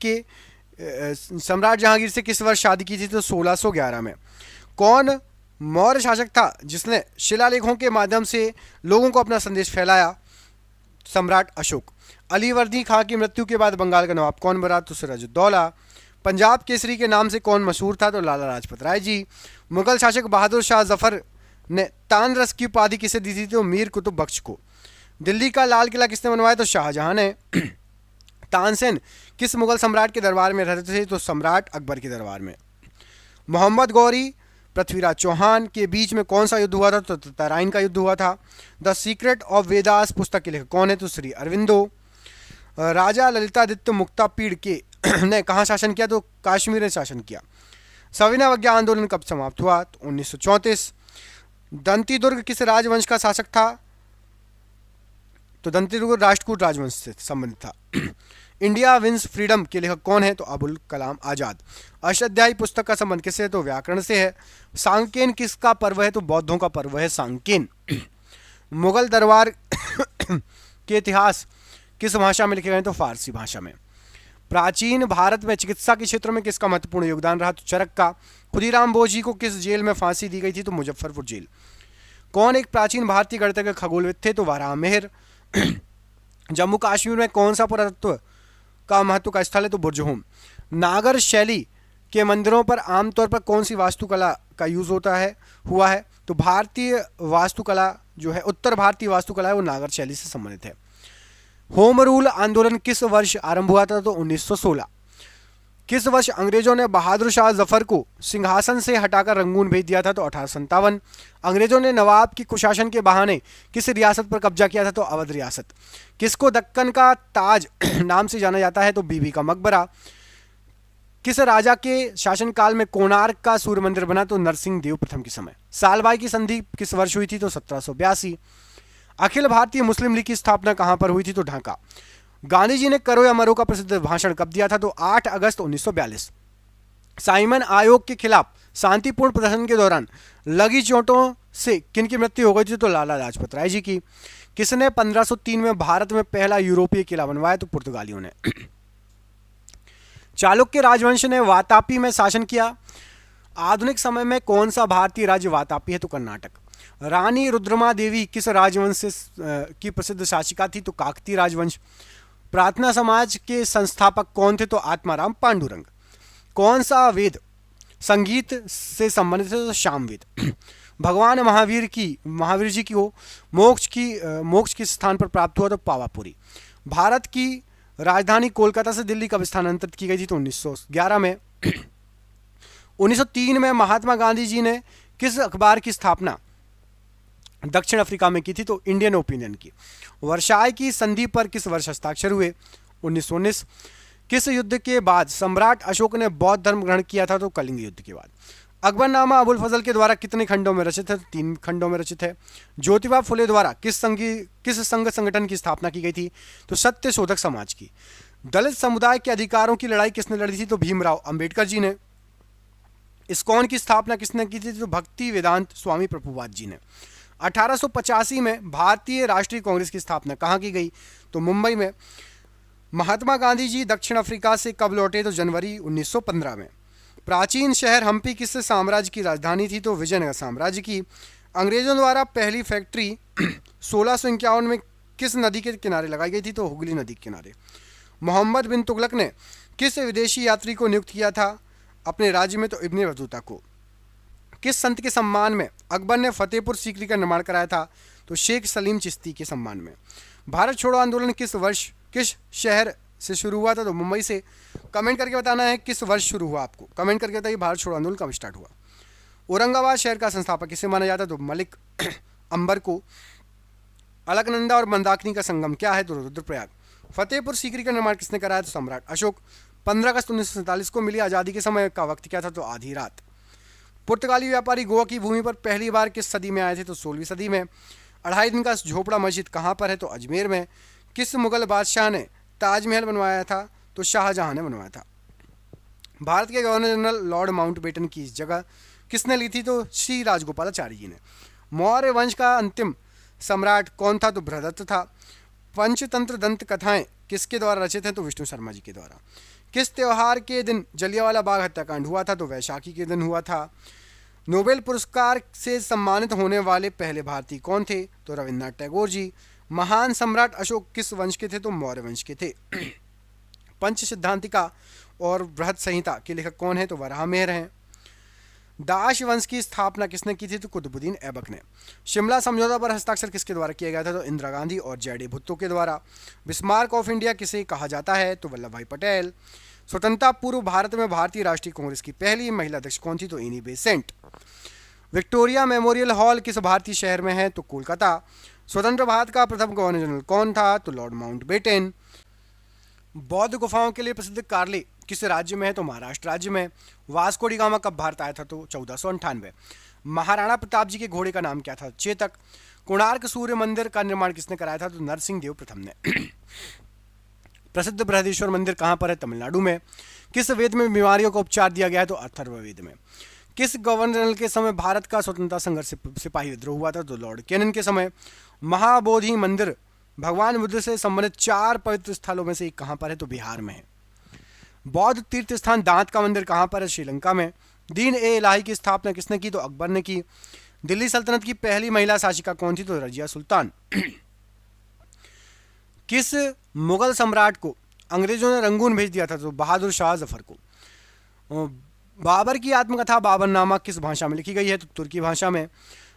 से किस वर्ष शादी की थी? तो 1611 में। कौन मौर्य शासक था जिसने शिलालेखों के माध्यम से लोगों को अपना संदेश फैलाया? सम्राट अशोक। अलीवर्दी खां की मृत्यु के बाद बंगाल का नवाब कौन बना? तो सिराजुद्दौला। पंजाब केसरी के नाम से कौन मशहूर था? तो लाला लाजपत राय जी। मुगल शासक बहादुर शाह जफर ने तान रस की उपाधि किसे दी थी? तो मीर कुतुब बख्श को। दिल्ली का लाल किला किसने बनवाया? तो शाहजहां ने। तानसेन किस मुगल सम्राट के दरबार में रहते थे? तो सम्राट अकबर के दरबार में। मोहम्मद गौरी पृथ्वीराज चौहान के बीच में कौन सा युद्ध हुआ था? तो तराइन का युद्ध हुआ था। द सीक्रेट ऑफ वेदास पुस्तक के लेखक कौन है? तो श्री अरविंदो। राजा ललितादित्य मुक्तापीड़ के ने कहाँ शासन किया? तो कश्मीर में शासन किया। सविनय आंदोलन कब समाप्त हुआ? तो 1934। दंती दुर्ग किस राजवंश का शासक था? तो दंती दुर्ग राष्ट्रकूट राजवंश से संबंधित था। इंडिया विंस फ्रीडम के लेखक कौन है? तो अबुल कलाम आजाद। अष्टाध्यायी पुस्तक का संबंध किससे है? तो व्याकरण से है। सांकेन किसका पर्व है? तो बौद्धों का पर्व है सांकेन। मुगल दरबार के इतिहास किस भाषा में लिखे गए? तो फारसी भाषा में। प्राचीन भारत में चिकित्सा के क्षेत्र में किसका महत्वपूर्ण योगदान रहा? तो चरक का। खुदीराम बोस जी को किस जेल में फांसी दी गई थी? तो मुजफ्फरपुर जेल। कौन एक प्राचीन भारतीय गणितज्ञ खगोलविद थे? तो वाराह मिहिर। जम्मू कश्मीर में कौन सा पुरातत्व का महत्व का स्थल है? तो बुर्जहोम। नागर शैली के मंदिरों पर आमतौर पर कौन सी वास्तुकला का यूज हुआ है? तो भारतीय वास्तुकला जो है, उत्तर भारतीय वास्तुकला है, वो नागर शैली से संबंधित है। होम रूल आंदोलन किस वर्ष आरंभ हुआ था? तो 1916। किस वर्ष अंग्रेजों ने बहादुर शाह जफर को सिंहासन से हटाकर रंगून भेज दिया था? तो 1857। अंग्रेजों ने नवाब की कुशासन के बहाने किस रियासत पर कब्जा किया था? तो अवध रियासत। किसको दक्कन का ताज नाम से जाना जाता है? तो बीबी का मकबरा। किस राजा के शासनकाल में कोणार्क का सूर्य मंदिर बना? तो नरसिंह देव प्रथम के समय। सालबाई की संधि किस वर्ष हुई थी? तो 1782। अखिल भारतीय मुस्लिम लीग की स्थापना कहां पर हुई थी? तो ढाका। गांधी जी ने करो या मरो का प्रसिद्ध भाषण कब दिया था? तो 8 अगस्त 1942। साइमन आयोग के खिलाफ शांतिपूर्ण प्रदर्शन के दौरान लगी चोटों से किन की मृत्यु हो गई थी? तो लाला लाजपत राय जी की। किसने 1503 में भारत में पहला यूरोपीय किला बनवाया? तो पुर्तगालियों ने। चालुक्य राजवंश ने वातापी में शासन किया। आधुनिक समय में कौन सा भारतीय राज्य वातापी है? तो कर्नाटक। रानी रुद्रमा देवी किस राजवंश से की प्रसिद्ध शासिका थी? तो काकतीय राजवंश। प्रार्थना समाज के संस्थापक कौन थे? तो आत्माराम पांडुरंग। कौन सा वेद संगीत से संबंधित है? तो सामवेद। भगवान महावीर जी की मोक्ष किस स्थान पर प्राप्त हुआ? तो पावापुरी। भारत की राजधानी कोलकाता से दिल्ली कब स्थानांतरित की गई थी? तो 1911 में। 1903 में महात्मा गांधी जी ने किस अखबार की स्थापना दक्षिण अफ्रीका में की थी? तो इंडियन ओपिनियन की। वर्साई की संधि पर किस वर्ष हस्ताक्षर हुए? 1919। किस युद्ध के बाद सम्राट अशोक ने बौद्ध धर्म ग्रहण किया था? तो कलिंग युद्ध के बाद। अकबरनामा अबुल फजल के द्वारा कितने खंडों में रचित है? 3 खंडों में रचित है। ज्योतिबा फुले द्वारा किस संघ संगठन की स्थापना की गई थी? तो सत्य शोधक समाज की। दलित समुदाय के अधिकारों की लड़ाई किसने लड़ी थी? तो भीमराव अंबेडकर जी ने। इस्कॉन की स्थापना किसने की थी? तो भक्ति वेदांत स्वामी प्रभुपाद जी ने। 1885 में भारतीय राष्ट्रीय कांग्रेस की स्थापना कहाँ की गई? तो मुंबई में। महात्मा गांधी जी दक्षिण अफ्रीका से कब लौटे? तो जनवरी 1915 में। प्राचीन शहर हम्पी किस साम्राज्य की राजधानी थी? तो विजयनगर साम्राज्य की। अंग्रेजों द्वारा पहली फैक्ट्री 1651 में किस नदी के किनारे लगाई गई थी? तो हुगली नदी के किनारे। मोहम्मद बिन तुगलक ने किस विदेशी यात्री को नियुक्त किया था अपने राज्य में? तो इब्ने बतूता को। किस संत के सम्मान में अकबर ने फतेहपुर सीकरी का निर्माण कराया था? तो शेख सलीम चिश्ती के सम्मान में। भारत छोड़ो आंदोलन किस वर्ष किस शहर से शुरू हुआ था? तो मुंबई से। कमेंट करके बताना है किस वर्ष शुरू हुआ आपको। कमेंट करके बताइए भारत छोड़ो आंदोलन कब स्टार्ट हुआ। औरंगाबाद शहर का संस्थापक किसे माना जाता है? तो मलिक अंबर को। अलकनंदा और मंदाकिनी का संगम क्या है? तो रुद्रप्रयाग। फतेहपुर सीकरी का निर्माण किसने कराया? तो सम्राट अशोक। 15 अगस्त 1947 को मिली आज़ादी के समय का वक्त क्या था? तो आधी रात। पुर्तगाली व्यापारी गोवा की भूमि पर पहली बार किस सदी में आए थे? तो 16वीं सदी में। 2.5 दिन का झोपड़ा मस्जिद कहाँ पर है? तो अजमेर में। किस मुगल बादशाह ने ताजमहल बनवाया था? तो शाहजहां ने बनवाया था। भारत के गवर्नर जनरल लॉर्ड माउंटबेटन की जगह किसने ली थी? तो श्री राजगोपालाचारी जी ने। मौर्य वंश का अंतिम सम्राट कौन था? तो बृहदत्त था। पंचतंत्र दंत कथाएं किसके द्वारा रचित हैं? तो विष्णु शर्मा जी के द्वारा। किस त्योहार के दिन जलियांवाला बाग हत्याकांड हुआ था? तो वैशाखी के दिन हुआ था। नोबेल पुरस्कार से सम्मानित होने वाले पहले भारतीय कौन थे? तो रविन्द्रनाथ टैगोर जी। महान सम्राट अशोक किस वंश के थे? तो मौर्य वंश के थे। पंच सिद्धांतिका और बृहद संहिता के लेखक कौन है? तो वराहमिहिर हैं। दाश वंश की स्थापना किसने की थी? तो कुतुबुद्दीन ऐबक ने। शिमला समझौता पर हस्ताक्षर किसके द्वारा किया गया था? तो इंदिरा गांधी और जेडी भुट्टो के द्वारा। बिस्मार्क ऑफ इंडिया किसे कहा जाता है? तो वल्लभ भाई पटेल। स्वतंत्रता पूर्व भारत में भारतीय राष्ट्रीय कांग्रेस की पहली महिला अध्यक्ष कौन थी? तो Annie Besant. Victoria memorial hall किस भारतीय शहर में है? तो कोलकाता। स्वतंत्र भारत का प्रथम गवर्नर जनरल कौन था? तो लॉर्ड माउंटबेटन। बौद्ध गुफाओं के लिए प्रसिद्ध कार्ले किस राज्य में है? तो महाराष्ट्र राज्य में। वास्को डी गामा कब भारत आया था? तो 1498। महाराणा प्रताप जी के घोड़े का नाम क्या था? चेतक। कोणार्क सूर्य मंदिर का निर्माण किसने कराया था? तो नरसिंह देव प्रथम ने। प्रसिद्ध बृहदेश्वर मंदिर कहाँ पर है? तमिलनाडु में। किस वेद में बीमारियों का उपचार दिया गया है? तो अथर्ववेद में। किस गवर्नर जनरल के समय भारत का स्वतंत्रता संघर्ष सिपाही विद्रोह हुआ था? तो लॉर्ड केनन के समय। महाबोधि मंदिर भगवान बुद्ध से संबंधित 4 पवित्र स्थलों में से एक कहाँ पर है? तो बिहार में है। बौद्ध तीर्थ स्थान दांत का मंदिर कहाँ पर है? श्रीलंका में। दीन ए इलाही की स्थापना किसने की? तो अकबर ने की। दिल्ली सल्तनत की पहली महिला शासिका कौन थी? तो रजिया सुल्तान। किस मुगल सम्राट को अंग्रेजों ने रंगून भेज दिया था? तो बहादुर शाह जफर को। बाबर की आत्मकथा बाबरनामा किस भाषा में लिखी गई है? तो तुर्की भाषा में।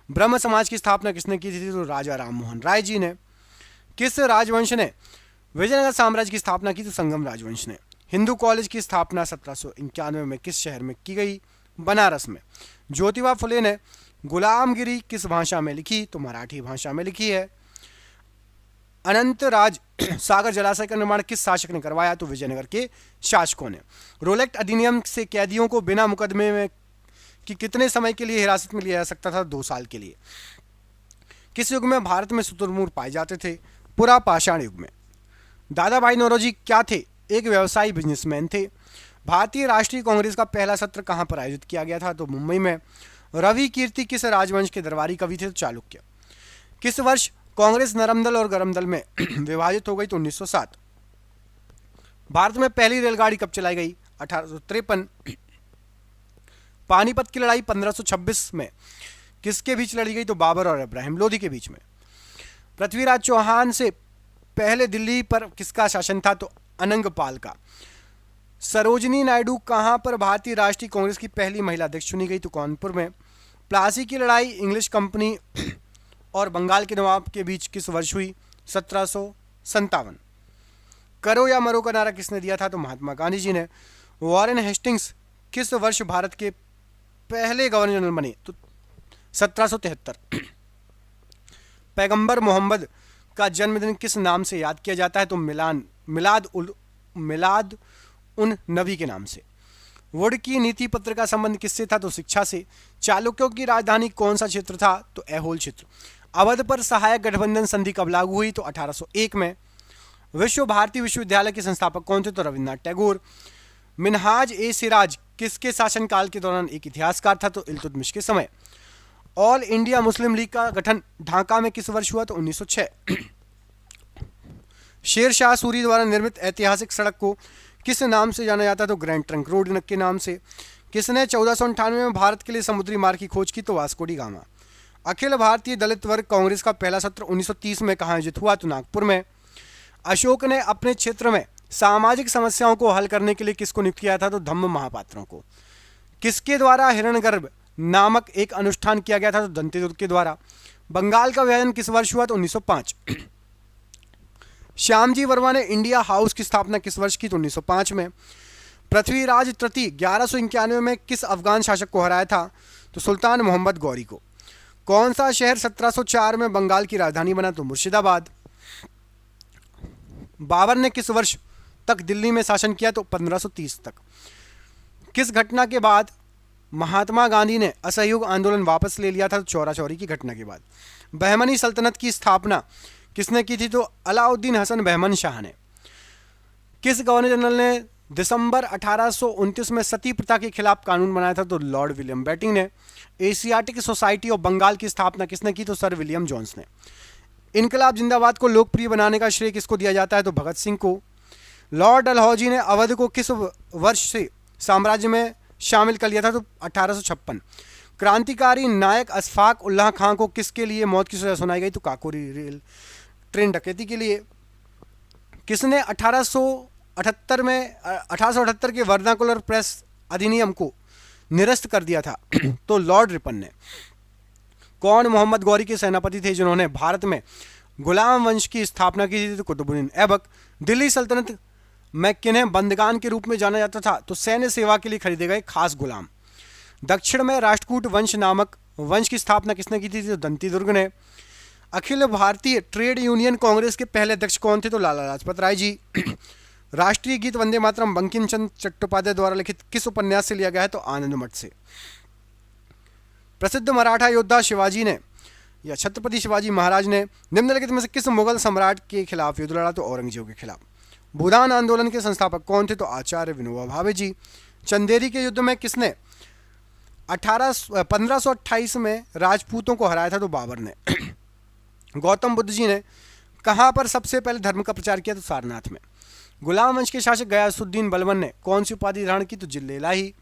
ब्रह्म समाज की स्थापना किसने की थी? तो राजा राम मोहन राय जी ने। किस राजवंश ने विजयनगर साम्राज्य की स्थापना की? तो संगम राजवंश ने। हिंदू कॉलेज की स्थापना 1791 में किस शहर में की गई? बनारस में। ज्योतिबा फुले ने गुलामगिरी किस भाषा में लिखी? तो मराठी भाषा में लिखी है। अनंत राज सागर जलाशय का निर्माण किस शासक ने करवाया? तो विजयनगर के शासकों ने। रोलेक्ट अधिनियम से कैदियों को बिना मुकदमे में कि कितने समय के लिए हिरासत में लिया जा सकता था? 2 साल के लिए। किस युग में भारत में शुतुरमुर्ग पाए जाते थे? पुरा पाषाण युग में। दादा भाई नौरोजी क्या थे? एक व्यवसायी बिजनेसमैन थे। भारतीय राष्ट्रीय कांग्रेस का पहला सत्र कहां पर आयोजित किया गया था? तो मुंबई में। रवि कीर्ति किस राजवंश के दरबारी कवि थे? तो चालुक्य। किस वर्ष कांग्रेस नरम दल और गरम दल में विभाजित हो गई? तो 1907। भारत में पहली रेलगाड़ी कब चलाई गई? 1853। पानीपत की लड़ाई 1526 में किसके बीच लड़ी गई? तो बाबर और इब्राहिम लोधी के बीच में। पृथ्वीराज चौहान से पहले दिल्ली पर किसका शासन था? तो अनंगपाल का। सरोजिनी नायडू कहां पर भारतीय राष्ट्रीय कांग्रेस की पहली महिला अध्यक्ष चुनी गई? तो कानपुर में। प्लासी की लड़ाई इंग्लिश कंपनी और बंगाल के नवाब के बीच किस वर्ष हुई? 1757। करो या मरो का नारा किसने दिया था? तो महात्मा गांधी जी ने। वॉरेन हेस्टिंग्स किस वर्ष भारत के पहले गवर्नर जनरल बने? तो 1773। पैगंबर मोहम्मद का जन्मदिन किस नाम से याद किया जाता है? तो मिलाद उन नबी के नाम से। वुड की नीति पत्र का संबंध किससे था? तो शिक्षा से। चालुक्यों की राजधानी कौन सा क्षेत्र था? तो ऐहोल क्षेत्र। अवध पर सहायक गठबंधन संधि कब लागू हुई? तो 1801 में। विश्व भारती विश्वविद्यालय के संस्थापक कौन थे? तो रविन्द्रनाथ टैगोर। मिनहाज ए सिराज किसके शासनकाल के दौरान एक इतिहासकार था? तो इल्तुतमिश के समय। ऑल इंडिया मुस्लिम लीग का गठन ढाका में किस वर्ष हुआ? तो 1906। शेर शाह सूरी द्वारा निर्मित ऐतिहासिक सड़क को किस नाम से जाना जाता है? तो ग्रैंड ट्रंक रोड के नाम से। किसने 1498 में भारत के लिए समुद्री मार्ग की खोज की? तो Vasco D gamma. Akhil Bharatiya दलित वर्ग कांग्रेस का पहला सत्र 1930 में कहाँ आयोजित हुआ? तो नागपुर में। अशोक ने अपने क्षेत्र में सामाजिक समस्याओं को हल करने के लिए किसको नियुक्त किया था? तो धम्म महापात्रों को। किसके द्वारा हिरण्यगर्भ नामक एक अनुष्ठान किया गया था? तो दंतेदुर्ग के द्वारा। बंगाल का विभाजन किस वर्ष हुआ? तो 1905। श्यामजी वर्मा ने इंडिया हाउस की स्थापना किस वर्ष की? तो 1905 में। पृथ्वीराज तृतीय 1191 में किस अफगान शासक को हराया था? तो सुल्तान मोहम्मद गौरी को। कौन सा शहर 1704 में बंगाल की राजधानी बना? तो मुर्शिदाबाद। बाबर ने किस वर्ष तक दिल्ली में शासन किया? तो 1530 तक। किस घटना के बाद महात्मा गांधी ने असहयोग आंदोलन वापस ले लिया था? तो चौरा चौरी की घटना के बाद। बहमनी सल्तनत की स्थापना किसने की थी? तो अलाउद्दीन हसन बहमन शाह ने। किस गवर्नर जनरल ने दिसंबर 1829 में सती प्रथा के खिलाफ कानून बनाया था? तो लॉर्ड विलियम बेटिंग ने। एशियाटिक सोसाइटी ऑफ बंगाल की स्थापना किसने की? तो सर विलियम जोन्स ने। इनकलाब जिंदाबाद को लोकप्रिय बनाने का श्रेय किसको दिया जाता है? तो भगत सिंह को। लॉर्ड डलहौजी ने अवध को किस वर्ष से साम्राज्य में शामिल कर लिया था? तो 1856। क्रांतिकारी नायक अशफाक उल्लाह खां को किसके लिए मौत की सजा सुनाई गई? तो काकोरी रेल ट्रेन डकैती के लिए। किसने 1878 के वर्नाकुलर प्रेस अधिनियम को निरस्त कर दिया था? तो लॉर्ड रिपन ने। कौन मोहम्मद गौरी के सेनापति थे जिन्होंने भारत में गुलाम वंश की स्थापना की थी? तो कुतुबुद्दीन ऐबक। दिल्ली सल्तनत में किन्हें बंदगान के रूप में जाना जाता था? तो सैन्य सेवा के लिए खरीदे गए खास गुलाम। दक्षिण में राष्ट्रकूट वंश नामक वंश की स्थापना किसने की थी? तो दंतीदुर्ग ने। अखिल भारतीय ट्रेड यूनियन कांग्रेस के पहले अध्यक्ष कौन थे? तो लाला लाजपत राय जी। राष्ट्रीय गीत वंदे मातरम बंकिम चंद्र चट्टोपाध्याय द्वारा लिखित किस उपन्यास से लिया गया है? तो आनंद मठ से। प्रसिद्ध मराठा योद्धा शिवाजी ने या छत्रपति शिवाजी महाराज ने निम्नलिखित में से किस मुगल सम्राट के खिलाफ युद्ध लड़ा? तो औरंगजेब के खिलाफ। भूदान आंदोलन के संस्थापक कौन थे? तो आचार्य विनोबा भावे जी। चंदेरी के युद्ध में किसने 1528 में राजपूतों को हराया था? तो बाबर ने। गौतम बुद्ध जी ने कहाँ पर सबसे पहले धर्म का प्रचार किया? तो सारनाथ में। गुलाम वंश के शासक गयासुद्दीन बलबन ने कौन सी उपाधि धारण की? तो जिले इलाही।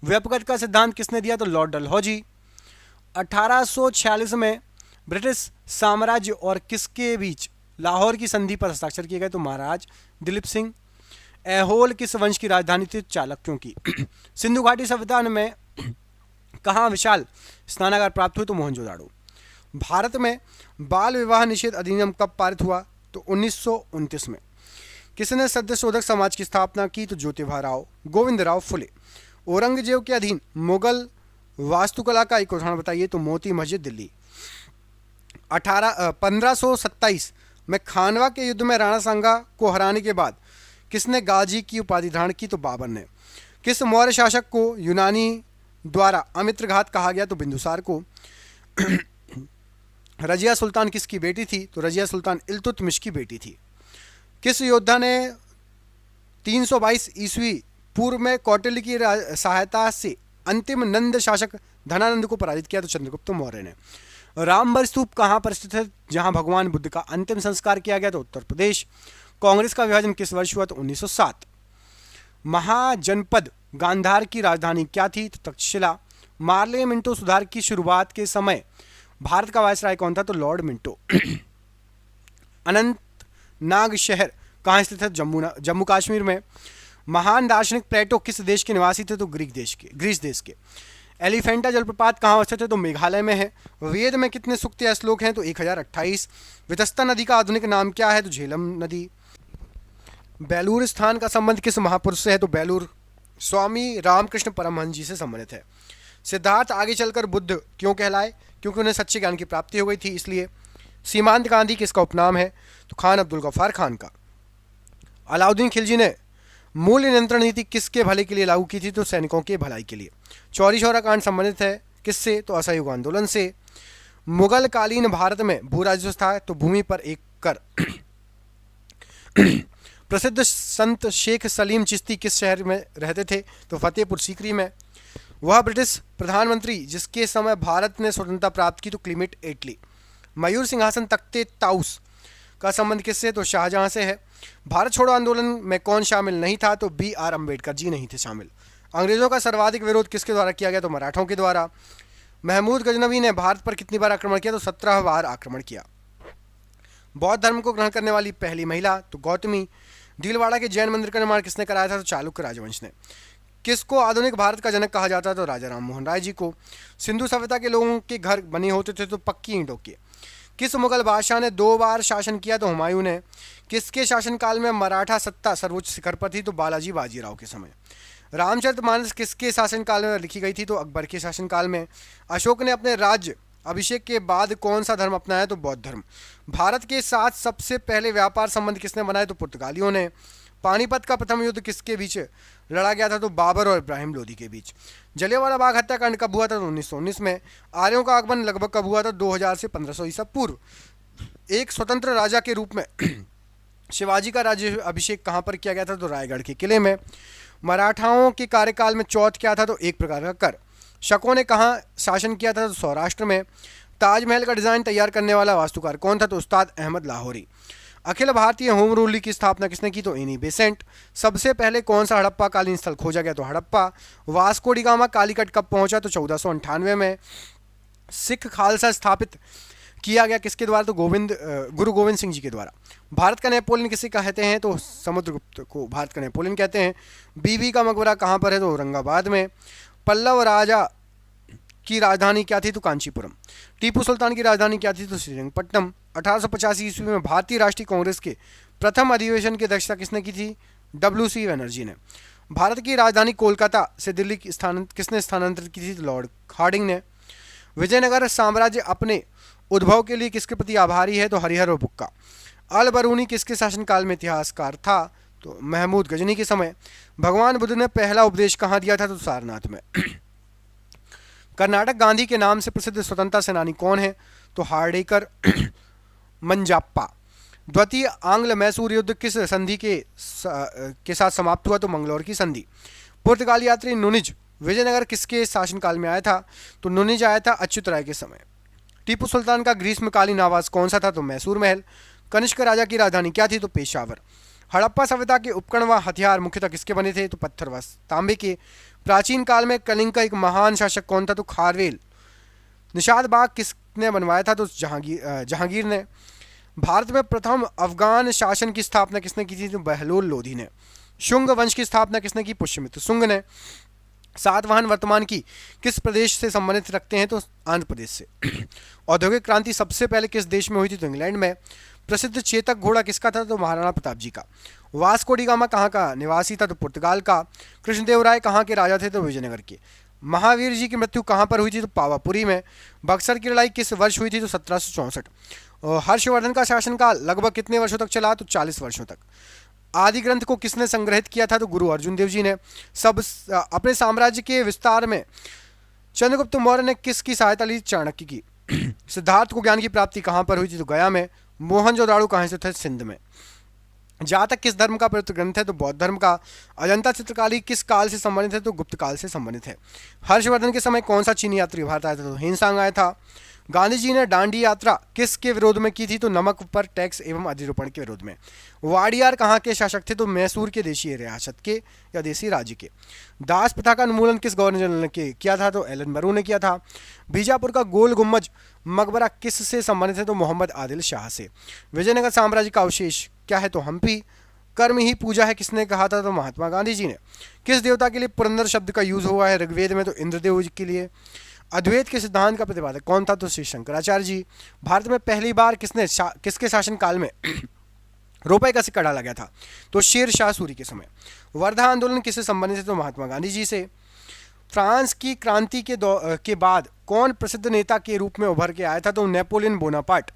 व्यपगत का सिद्धांत किसने दिया? तो लॉर्ड डलहौजी। 1846 में ब्रिटिश साम्राज्य और किसके बीच लाहौर की संधि पर हस्ताक्षर किए गए? तो महाराज दिलीप सिंह। ऐहोल किस वंश की राजधानी थी? चालुक्यों की। सिंधु घाटी सभ्यता में कहाँ विशाल स्नानागार प्राप्त हुए? तो मोहनजोदाड़ो। भारत में बाल विवाह निषेध अधिनियम कब पारित हुआ? तो 1929 में। किसने सत्यशोधक समाज की स्थापना की? तो ज्योतिबा राव गोविंदराव फुले। औरंगजेब के अधीन मुगल वास्तुकला का एक उदाहरण बताइए? तो मोती मस्जिद दिल्ली। 1527 में खानवा के युद्ध में राणा सांगा को हराने के बाद किसने गाजी की उपाधि धारण की? तो बाबर ने। किस मौर्य शासक को यूनानी द्वारा अमित्रघात कहा गया? तो बिंदुसार को। रजिया सुल्तान किसकी बेटी थी? तो रजिया सुल्तान इल्तुतमिश की बेटी थी। किस योद्धा ने 322 ईस्वी पूर्व में कौटिल्य की सहायता से अंतिम नंद शासक धनानंद को पराजित किया? तो चंद्रगुप्त मौर्य ने। रामबर स्तूप कहाँ पर स्थित है जहां भगवान बुद्ध का अंतिम संस्कार किया गया? तो उत्तर प्रदेश। कांग्रेस का विभाजन किस वर्ष हुआ? तो 1907। महाजनपद गांधार की राजधानी क्या थी? तो तक्षशिला। मार्ले मिंटो सुधार की शुरुआत के समय भारत का वायसराय कौन था? तो लॉर्ड मिंटो। अनंतनाग शहर कहाँ स्थित है? जम्मू कश्मीर में। महान दार्शनिक प्लेटो किस देश के निवासी थे? तो ग्रीस देश के। एलिफेंटा जलप्रपात कहाँ स्थित है? तो मेघालय में है। वेद में कितने सूक्त या श्लोक हैं? तो 1028। वितस्ता नदी का आधुनिक नाम क्या है? तो झेलम नदी। बेलूर स्थान का संबंध किस महापुरुष से है? तो बेलूर स्वामी रामकृष्ण परमहंस जी से संबंधित है। सिद्धार्थ आगे चलकर बुद्ध क्यों कहलाए? क्योंकि उन्हें सच्चे ज्ञान की प्राप्ति हो गई थी, इसलिए। सीमांत गांधी किसका उपनाम है? तो खान अब्दुल गफ्फार खान का। अलाउद्दीन खिलजी ने मूल्य नियंत्रण नीति किसके भले के लिए लागू की थी? तो सैनिकों के भलाई के लिए। चौरी चौरा कांड संबंधित है किससे? तो असहयोग आंदोलन से। मुगल कालीन भारत में भू राजस्व था? तो भूमि पर एक कर। प्रसिद्ध संत शेख सलीम चिश्ती किस शहर में रहते थे? तो फतेहपुर सीकरी में। वह ब्रिटिश प्रधानमंत्री जिसके समय भारत ने स्वतंत्रता प्राप्त की? तो क्लीमेंट एटली। मयूर सिंहासन तख्ते ताउस का संबंध किससे? तो शाहजहां से है। भारत छोड़ो आंदोलन में कौन शामिल नहीं था? तो BR अम्बेडकर जी नहीं थे शामिल। अंग्रेजों का सर्वाधिक विरोध किसके द्वारा किया गया? तो मराठों के द्वारा। महमूद गजनवी ने भारत पर कितनी बार आक्रमण किया? तो 17 बार आक्रमण किया। बौद्ध धर्म को ग्रहण करने वाली पहली महिला? तो गौतमी। भीलवाड़ा के जैन मंदिर का निर्माण किसने कराया था? तो चालुक्य राजवंश ने। किसको आधुनिक भारत का जनक कहा जाता है? तो राजा राम मोहन राय जी को। सिंधु सभ्यता के लोगों के घर बने होते थे? तो पक्की ईंटों के। किस मुगल बादशाह ने 2 बार शासन किया? तो हुमायूं ने। किसके शासनकाल में मराठा सत्ता सर्वोच्च शिखर पर थी? तो बालाजी बाजीराव के समय। रामचरितमानस किसके शासनकाल में लिखी गई थी? तो अकबर के शासनकाल में। अशोक ने अपने राज्य अभिषेक के बाद कौन सा धर्म अपनाया? तो बौद्ध धर्म। भारत के साथ सबसे पहले व्यापार संबंध किसने बनाए? तो पुर्तगालियों ने। पानीपत का प्रथम युद्ध किसके बीच लड़ा गया था? तो बाबर और इब्राहिम लोदी के बीच। जलियांवाला बाग हत्याकांड कब हुआ था? तो 1919 में। आर्यों का आगमन लगभग कब हुआ था? 2000 से 1500 ईसा पूर्व। एक स्वतंत्र राजा के रूप में शिवाजी का राज्य अभिषेक कहाँ पर किया गया था? तो रायगढ़ के किले में। मराठाओं के कार्यकाल में चौथ क्या था? तो एक प्रकार का कर। शकों ने कहाँ शासन किया था? तो सौराष्ट्र में। ताजमहल का डिजाइन तैयार करने वाला वास्तुकार कौन था? तो उस्ताद Ahmad Lahori. Akhil Bharatiya home rule league की स्थापना किसने की? तो एनी बेसेंट। सबसे पहले कौन सा हड़प्पा कालीन स्थल खोजा गया? तो Harappa. Vasco D gamma Calicut कब पहुंचा? तो 1498 में। सिख खालसा स्थापित किया गया किसके द्वारा? तो गुरु गोविंद सिंह जी के द्वारा। भारत का नेपोलियन किसे कहते हैं? तो समुद्रगुप्त को भारत का नेपोलियन कहते हैं। बीबी का मकबरा कहाँ पर है? तो औरंगाबाद में। पल्लव राजा की राजधानी क्या थी? तो कांचीपुरम। टीपू सुल्तान की राजधानी क्या थी? तो श्रीरंगपट्टनम। 1885 ईस्वी में भारतीय राष्ट्रीय कांग्रेस के प्रथम अधिवेशन की अध्यक्षता किसने की थी? WC बनर्जी ने। भारत की राजधानी कोलकाता से दिल्ली की किसने स्थानांतरित की थी? तो लॉर्ड हार्डिंग ने। विजयनगर साम्राज्य अपने उद्भव के लिए किसके प्रति आभारी है? तो हरिहर और बुक्का। अल बरूनी किसके शासनकाल में इतिहासकार था? तो महमूद गजनी के समय। भगवान बुद्ध ने पहला उपदेश कहाँ दिया था? तो सारनाथ में। कर्नाटक गांधी के नाम से प्रसिद्ध स्वतंत्रता सेनानी कौन है? तो हार्डेकर मंजाप्पा। द्वितीय आंग्ल मैसूर युद्ध किस संधि के साथ समाप्त हुआ? तो मंगलौर की संधि। पुर्तगाली यात्री नुनिज विजयनगर किसके शासनकाल में आया था? तो नुनिज आया था अच्युत राय के समय। टीपू सुल्तान का ग्रीष्मकालीन आवास कौन सा था? तो मैसूर महल। कनिष्क राजा की राजधानी क्या थी? तो पेशावर। हड़प्पा सभ्यता के उपकरण व हथियार मुख्यतः किसके बने थे? तो पत्थर व तांबे के। प्राचीन काल में कलिंग का एक महान शासक कौन था? तो खारवेल। निषाद बाग किसने बनवाया था? तो जहांगीर ने। भारत में प्रथम अफगान शासन की स्थापना किसने की थी? तो बहलोल लोधी ने। शुंग वंश की स्थापना किसने की? पुष्यमित्र शुंग ने। सातवाहन वर्तमान की किस प्रदेश से संबंधित रखते हैं? तो आंध्र प्रदेश से। औद्योगिक क्रांति सबसे पहले किस देश में हुई थी? तो इंग्लैंड में। प्रसिद्ध चेतक घोड़ा किसका था? तो महाराणा प्रताप जी का। वास्को डी गामा कहाँ का निवासी था? तो पुर्तगाल का। कृष्णदेव राय कहाँ के राजा थे? तो विजयनगर के। महावीर जी की मृत्यु कहाँ पर हुई थी? तो पावापुरी में। बक्सर की लड़ाई किस वर्ष हुई थी? तो 1764। हर्षवर्धन का शासनकाल लगभग कितने वर्षों तक चला? तो 40 वर्षों तक। आदि ग्रंथ को किसने संग्रहित किया था? तो गुरु अर्जुन देव जी ने। अपने साम्राज्य के विस्तार में चंद्रगुप्त मौर्य ने किसकी सहायता ली? चाणक्य की। सिद्धार्थ को ज्ञान की प्राप्ति कहाँ पर हुई थी? तो गया में। मोहनजोदाड़ो कहाँ से थे? सिंध में। जातक किस धर्म का पवित्र ग्रंथ है? तो बौद्ध धर्म का। अजंता चित्रकारी किस काल से संबंधित है? तो गुप्त काल से संबंधित है। हर्षवर्धन के समय कौन सा चीनी यात्री भारत आया था? तो हिंसांग आया था। गांधी जी ने दांडी यात्रा किसके विरोध में की थी? तो नमक पर टैक्स एवं अधिरोपण के विरोध में। वाडियार कहाँ के शासक थे? तो मैसूर के देशी रियासत के या देशी राज्य के। दास प्रथा का उन्मूलन किस गवर्नर जनरल ने किया था? तो एलन बरू ने किया था। बीजापुर का गोल गुम्बज मकबरा किस से संबंधित है? तो मोहम्मद आदिल शाह से। विजयनगर साम्राज्य का अवशेष क्या है? तो हम्पी। कर्म ही पूजा है किसने कहा था? तो महात्मा गांधी जी ने। किस देवता के लिए पुरंदर शब्द का यूज हुआ है ऋग्वेद में? तो इंद्रदेव जी के लिए। अद्वैत के सिद्धांत का प्रतिपादक कौन था? तो श्री शंकराचार्य जी। भारत में पहली बार किसके शासनकाल में रुपए का सिक्का डाला गया था? तो शेर शाह सूरी के समय। वर्धा आंदोलन किससे संबंधित है? तो महात्मा गांधी जी से। फ्रांस की क्रांति के बाद कौन प्रसिद्ध नेता के रूप में उभर के आया था? तो नेपोलियन बोनापार्ट।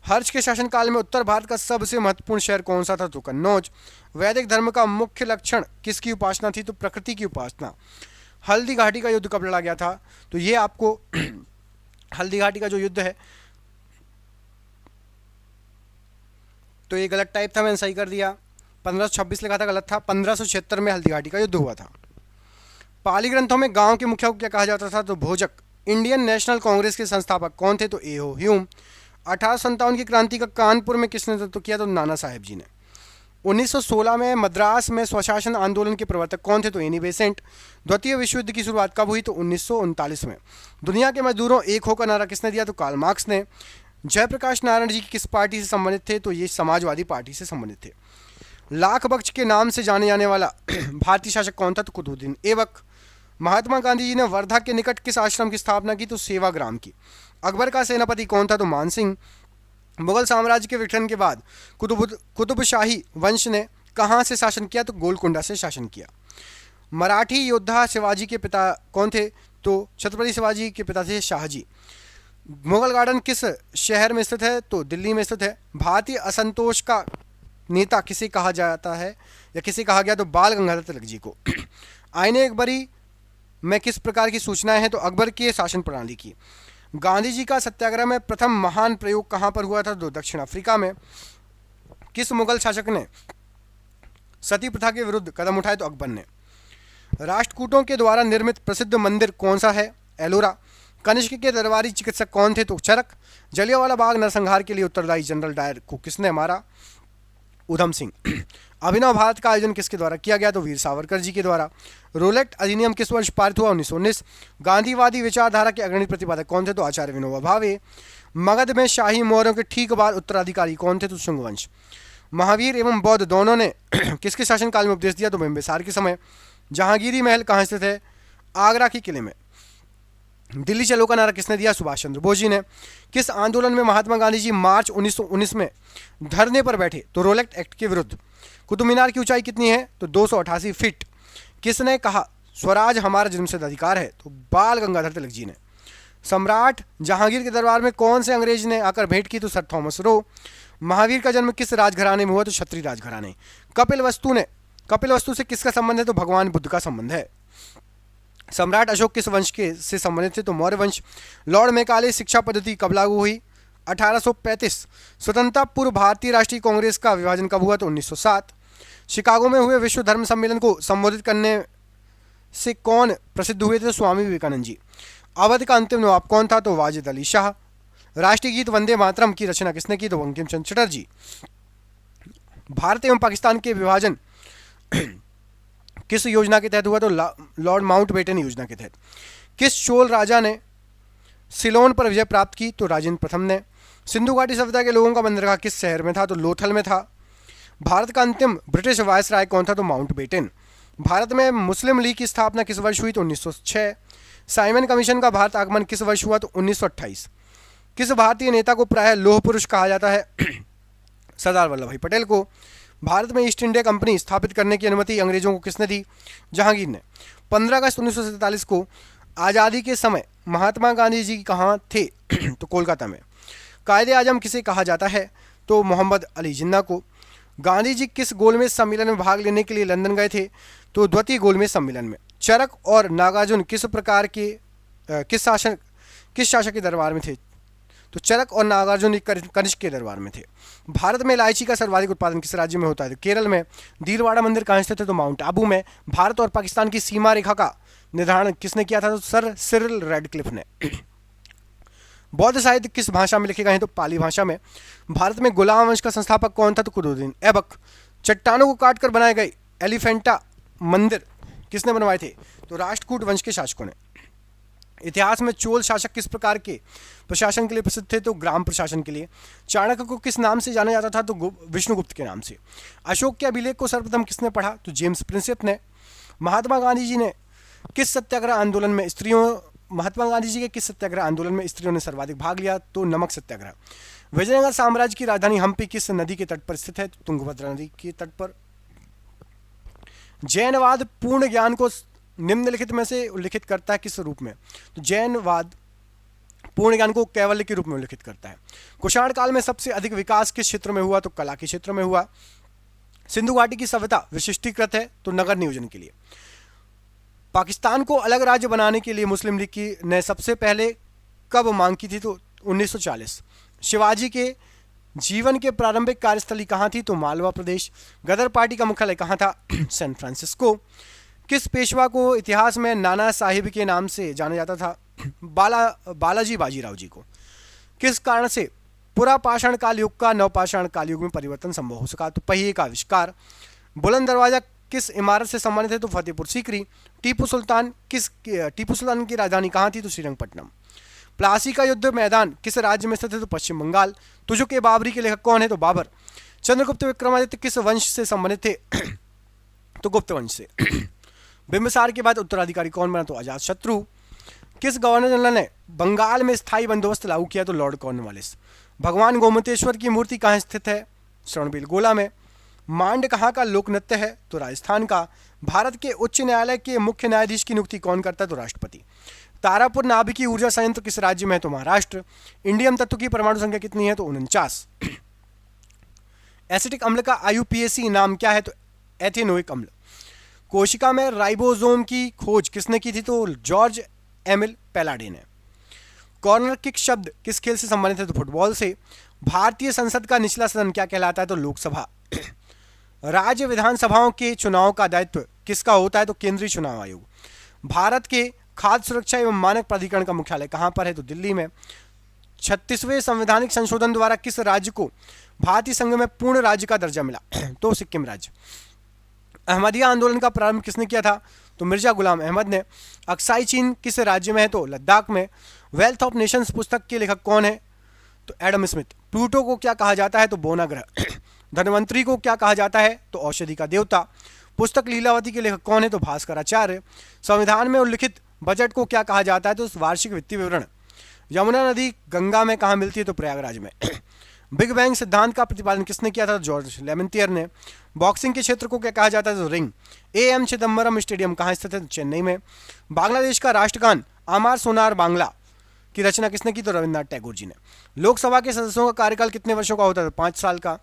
हर्ष के शासनकाल में उत्तर भारत का सबसे महत्वपूर्ण शहर कौन सा था? तो कन्नौज। वैदिक धर्म का मुख्य लक्षण किसकी उपासना थी? तो प्रकृति की उपासना। हल्दी घाटी का युद्ध कब लड़ा गया था? तो ये आपको हल्दी घाटी का जो युद्ध है, तो ये गलत टाइप था, मैंने सही कर दिया। 1526 लिखा था, गलत था। 1576 में हल्दी घाटी का युद्ध हुआ था। पाली ग्रंथों में गांव के मुखिया को क्या कहा जाता था? तो भोजक। इंडियन नेशनल कांग्रेस के संस्थापक कौन थे? तो ए.ओ. ह्यूम। 1857 की क्रांति का कानपुर में किसने नेतृत्व किया? तो नाना साहेब जी ने। 1916 में मद्रास में स्वशासन आंदोलन के प्रवर्तक कौन थे? तो एनी बेसेंट। द्वितीय विश्व युद्ध की शुरुआत कब हुई? तो 1939 में। दुनिया के मजदूरों एक होकर नारा किसने दिया? तो कार्ल मार्क्स ने। जयप्रकाश नारायण जी किस पार्टी से संबंधित थे? तो ये समाजवादी पार्टी से संबंधित थे। लाख बख्श के नाम से जाने जाने वाला भारतीय शासक कौन था? तो कुतुबुद्दीन ऐबक। महात्मा गांधी जी ने वर्धा के निकट किस आश्रम की स्थापना की? तो सेवाग्राम की। अकबर का सेनापति कौन था? तो मानसिंह। मुगल साम्राज्य के विघटन के बाद कुतुबशाही वंश ने कहाँ से शासन किया? तो गोलकुंडा से शासन किया। मराठी योद्धा शिवाजी के पिता कौन थे? तो छत्रपति शिवाजी के पिता थे शाहजी। मुगल गार्डन किस शहर में स्थित है? तो दिल्ली में स्थित है। भारतीय असंतोष का नेता किसे कहा जाता है या किसे कहा गया? तो बाल गंगाधर तिलक जी को। आईने अकबरी में किस प्रकार की सूचनाएं हैं? तो अकबर के शासन प्रणाली की। गांधी जी का सत्याग्रह में प्रथम महान प्रयोग कहां पर हुआ था? तो दक्षिण अफ्रीका में। किस मुगल शासक ने सती प्रथा के विरुद्ध कदम उठाए? तो अकबर ने। राष्ट्रकूटों के द्वारा निर्मित प्रसिद्ध मंदिर कौन सा है? एलोरा। कनिष्क के दरबारी चिकित्सक कौन थे? तो चरक। जलियांवाला बाग नरसंहार के लिए उत्तरदायी जनरल डायर को किसने मारा? उधम सिंह। अभिनव भारत का आयोजन किसके द्वारा किया गया? तो वीर सावरकर जी के द्वारा। रोलेट अधिनियम किस वर्ष पारित हुआ? 1919। गांधीवादी विचारधारा के अग्रणी प्रतिपादक कौन थे? तो आचार्य विनोबा भावे। मगध में शाही मौर्यों के ठीक बाद उत्तराधिकारी कौन थे? तो शुंग वंश। महावीर एवं बौद्ध दोनों ने किसके शासनकाल में उपदेश दिया? तो बिंबिसार के समय। जहांगीरी महल कहाँ स्थित है? आगरा के किले में। दिल्ली चलो का नारा किसने दिया? सुभाष चंद्र बोस जी ने। किस आंदोलन में महात्मा गांधी जी मार्च 1919 में धरने पर बैठे? तो रोलेट एक्ट के विरुद्ध। कुतुब मीनार की ऊंचाई कितनी है? तो 288 फीट। किसने कहा स्वराज हमारा जन्मसिद्ध अधिकार है? तो बाल गंगाधर तिलक जी ने। सम्राट जहांगीर के दरबार में कौन से अंग्रेज ने आकर भेंट की? तो सर थॉमस रो। महावीर का जन्म किस राजघराने में हुआ? तो क्षत्रिय राजघराने। कपिल वस्तु से किसका संबंध है? तो भगवान बुद्ध का संबंध है। सम्राट अशोक किस वंश के से संबंधित थे? तो मौर्य वंश। लॉर्ड मैकाले शिक्षा पद्धति कब लागू हुई? 1835। स्वतंत्रता पूर्व भारतीय राष्ट्रीय कांग्रेस का विभाजन कब हुआ? तो 1907। शिकागो में हुए विश्व धर्म सम्मेलन को संबोधित करने से कौन प्रसिद्ध हुए थे? तो स्वामी विवेकानंद जी। अवध का अंतिम नवाब कौन था? तो वाजिद अली शाह। राष्ट्रीय गीत वंदे मातरम की रचना किसने की? तो बंकिम चंद्र चटर्जी। भारत एवं पाकिस्तान के विभाजन किस योजना के तहत हुआ? तो लॉर्ड माउंटबेटन योजना के तहत। किस चोल राजा ने सिलोन पर विजय प्राप्त की? तो राजेंद्र प्रथम ने। सिंधु घाटी सभ्यता के लोगों का बंदरगाह किस शहर में था? तो लोथल में था। भारत का अंतिम ब्रिटिश वायसराय कौन था? तो माउंटबेटन। भारत में मुस्लिम लीग की स्थापना किस वर्ष हुई? तो 1906। साइमन कमीशन का भारत आगमन किस वर्ष हुआ? तो 1928। किस भारतीय नेता को प्रायः लौह पुरुष कहा जाता है? सरदार वल्लभ भाई पटेल को। भारत में ईस्ट इंडिया कंपनी स्थापित करने की अनुमति अंग्रेजों को किसने दी? जहांगीर ने। 15 अगस्त 1947 को आज़ादी के समय महात्मा गांधी जी कहाँ थे? तो कोलकाता में। कायदे आजम किसे कहा जाता है? तो मोहम्मद अली जिन्ना को। गांधी जी किस गोलमेज सम्मेलन में भाग लेने के लिए लंदन गए थे? तो द्वितीय गोलमेज सम्मेलन में। चरक और नागार्जुन किस प्रकार के किस शासक के दरबार में थे? तो चरक और नागार्जुन कनिष्क के दरबार में थे। भारत में इलायची का सर्वाधिक उत्पादन किस राज्य में होता है? तो केरल में। दीलवाड़ा मंदिर कहाँ स्थित है? तो माउंट आबू में। भारत और पाकिस्तान की सीमा रेखा का निर्धारण किसने किया था? तो सर सिरिल रेडक्लिफ ने। बौद्ध साहित्य किस भाषा में लिखे गए हैं? तो पाली भाषा में। भारत में गुलाम वंश का संस्थापक कौन था? तो कुतुबुद्दीन ऐबक। चट्टानों को काटकर बनाए गए एलिफेंटा मंदिर किसने बनवाए थे? तो राष्ट्रकूट वंश के शासकों ने। इतिहास में चोल शासक किस प्रकार के प्रशासन के लिए प्रसिद्ध थे? तो ग्राम प्रशासन के लिए। चाणक्य को किस नाम से जाना जाता था? तो विष्णुगुप्त के नाम से। अशोक के अभिलेख को सर्वप्रथम किसने पढ़ा? तो जेम्स प्रिंसेप ने। महात्मा गांधी जी के किस सत्याग्रह आंदोलन में स्त्रियों ने सर्वाधिक भाग लिया? तो नमक सत्याग्रह। विजयनगर साम्राज्य की राजधानी हम्पी किस नदी के तट पर स्थित है? तुंगभद्रा नदी के तट पर। जैनवाद पूर्ण ज्ञान को निम्नलिखित में से उल्लिखित करता है किस रूप में? तो जैनवाद पूर्ण ज्ञान को कैवल्य के रूप में उल्लिखित करता है। कुषाण काल में सबसे अधिक विकास किस क्षेत्र में हुआ? तो कला के क्षेत्र में हुआ। सिंधु घाटी की सभ्यता विशिष्टीकृत है तो नगर नियोजन के लिए। पाकिस्तान को अलग राज्य बनाने के लिए मुस्लिम लीग की ने सबसे पहले कब मांग की थी? तो 1940। शिवाजी के जीवन के प्रारंभिक कार्यस्थली कहाँ थी? तो मालवा प्रदेश। गदर पार्टी का मुख्यालय कहाँ था? San Francisco. किस पेशवा को इतिहास में नाना साहिब के नाम से जाना जाता था? बालाजी बाजीराव जी को। किस कारण से पुरापाषाण काल युग का नवपाषाण काल युग में परिवर्तन संभव हो सका? तो पहिए का आविष्कार। बुलंद दरवाजा किस इमारत से संबंधित है? तो फतेहपुर सीकरी। टीपू सुल्तान की राजधानी कहाँ थी? तो श्रीरंगपट्टनम। प्लासी का युद्ध मैदान किस राज्य में स्थित है? तो पश्चिम बंगाल। तुजुक ए बाबरी के लेखक कौन है? तो बाबर। चंद्रगुप्त विक्रमादित्य किस वंश से संबंधित थे? तो गुप्त वंश से। बिंबिसार के बाद उत्तराधिकारी कौन बना? तो अजातशत्रु। किस गवर्नर जनरल ने बंगाल में स्थायी बंदोबस्त लागू किया? तो लॉर्ड कॉर्नवालिस। भगवान गोमतेश्वर की मूर्ति कहाँ स्थित है? श्रवणबेलगोला में। मांड कहाँ का लोक नृत्य है? तो राजस्थान का। भारत के उच्च न्यायालय के मुख्य न्यायाधीश की नियुक्ति कौन करता है? तो राष्ट्रपति। तारापुर नाभिकीय ऊर्जा संयंत्र किस राज्य में है? तो महाराष्ट्र। इंडियम तत्व की परमाणु संख्या कितनी है? तो 49। एसिटिक अम्ल का IUPAC नाम क्या है? तो एथेनोइक अम्ल। कोशिका में राइबोसोम की खोज किसने की थी? तो जॉर्ज एमिल पैलाडे ने। कॉर्नर किक शब्द किस खेल से संबंधित है? तो फुटबॉल से। भारतीय संसद का निचला सदन क्या कहलाता है? तो लोकसभा। राज्य विधानसभाओं के चुनाव का दायित्व किसका होता है? तो केंद्रीय चुनाव आयोग। भारत के खाद्य सुरक्षा एवं मानक प्राधिकरण का मुख्यालय कहाँ पर है? तो दिल्ली में। 36वें संवैधानिक संशोधन द्वारा किस राज्य को भारतीय संघ में पूर्ण राज्य का दर्जा मिला? तो सिक्किम राज्य। अहमदिया आंदोलन का प्रारंभ किसने किया था? तो मिर्जा गुलाम अहमद ने। अक्साई चीन किस राज्य में है? तो लद्दाख में। वेल्थ ऑफ नेशंस पुस्तक के लेखक कौन है? तो एडम स्मिथ। प्लूटो को क्या कहा जाता है? तो बोना ग्रह। धनवंतरी को क्या कहा जाता है? तो औषधि का देवता। पुस्तक लीलावती के लेखक कौन है? तो भास्कराचार्य। संविधान में उल्लिखित बजट को क्या कहा जाता है? तो वार्षिक वित्तीय विवरण। यमुना नदी गंगा में कहाँ मिलती है? तो प्रयागराज में। बिग बैंग सिद्धांत का प्रतिपादन किसने किया था? जॉर्ज लेमेंटियर ने। बॉक्सिंग के क्षेत्र को क्या कहा जाता है? तो रिंग। AM चिदम्बरम स्टेडियम कहाँ स्थित है? तो चेन्नई में। बांग्लादेश का राष्ट्रगान अमार सोनार बांग्ला की रचना किसने की? तो रविन्द्रनाथ टैगोर जी ने। लोकसभा के सदस्यों का कार्यकाल कितने वर्षों का होता है? तो 5 साल का।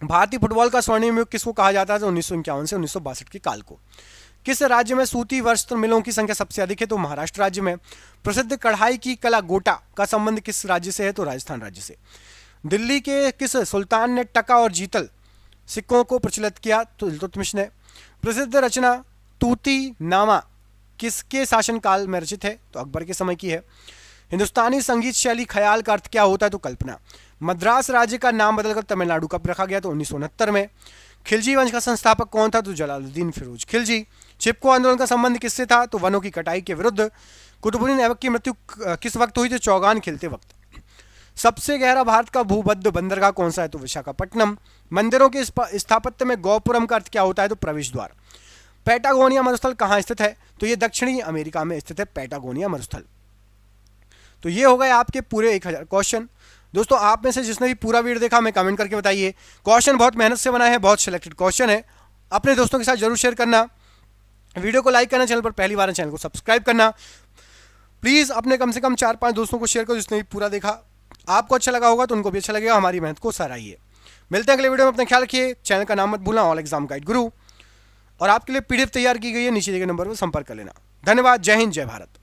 भारतीय फुटबॉल का स्वर्णिम युग किसको कहा जाता है? तो 1951 से 1962 के काल को। किस राज्य में सूती वस्त्र मिलों की संख्या सबसे अधिक है? तो महाराष्ट्र राज्य में। प्रसिद्ध कढ़ाई की कला गोटा का संबंध किस राज्य से है? तो राजस्थान राज्य से। दिल्ली के किस सुल्तान ने टका और जीतल सिक्कों को प्रचलित किया? तो इल्तुतमिश ने। प्रसिद्ध रचना तूती नामा किसके शासनकाल में रचित है? तो अकबर के समय की है। हिंदुस्तानी संगीत शैली ख्याल का अर्थ क्या होता है? तो कल्पना। मद्रास राज्य का नाम बदलकर तमिलनाडु कब रखा गया? तो 1969 में। खिलजी वंश का संस्थापक कौन था? तो जलालुद्दीन फिरोज खिलजी। चिपको आंदोलन का संबंध किससे था? तो वनों की कटाई के विरुद्ध। कुतुबुद्दीन ऐबक की मृत्यु किस वक्त हुई? तो चौगान खिलते वक्त। सबसे गहरा भारत का भूबद्ध बंदरगाह कौन सा है? तो विशाखापट्टनम। मंदिरों के स्थापत्य में गौपुरम का अर्थ क्या होता है? तो प्रवेश द्वार। पैटागोनिया मरुस्थल कहाँ स्थित है? तो ये दक्षिणी अमेरिका में स्थित है पैटागोनिया मरुस्थल। तो ये हो गए आपके पूरे 1000 क्वेश्चन। दोस्तों आप में से जिसने भी पूरा वीडियो देखा हमें कमेंट करके बताइए। क्वेश्चन बहुत मेहनत से बना है, बहुत सिलेक्टेड क्वेश्चन है। अपने दोस्तों के साथ जरूर शेयर करना, वीडियो को लाइक करना, चैनल पर पहली बार चैनल को सब्सक्राइब करना। प्लीज़ अपने कम से कम 4-5 दोस्तों को शेयर करो जिसने भी पूरा देखा। आपको अच्छा लगा होगा तो उनको भी अच्छा लगेगा। हमारी मेहनत को सराहिए। मिलते हैं अगले वीडियो में। अपना ख्याल रखिए। चैनल का नाम मत भूलना, ऑल एग्जाम गाइड गुरु। और आपके लिए PDF तैयार की गई है, नीचे दिए गए नंबर पर संपर्क कर लेना। धन्यवाद। जय हिंद, जय भारत।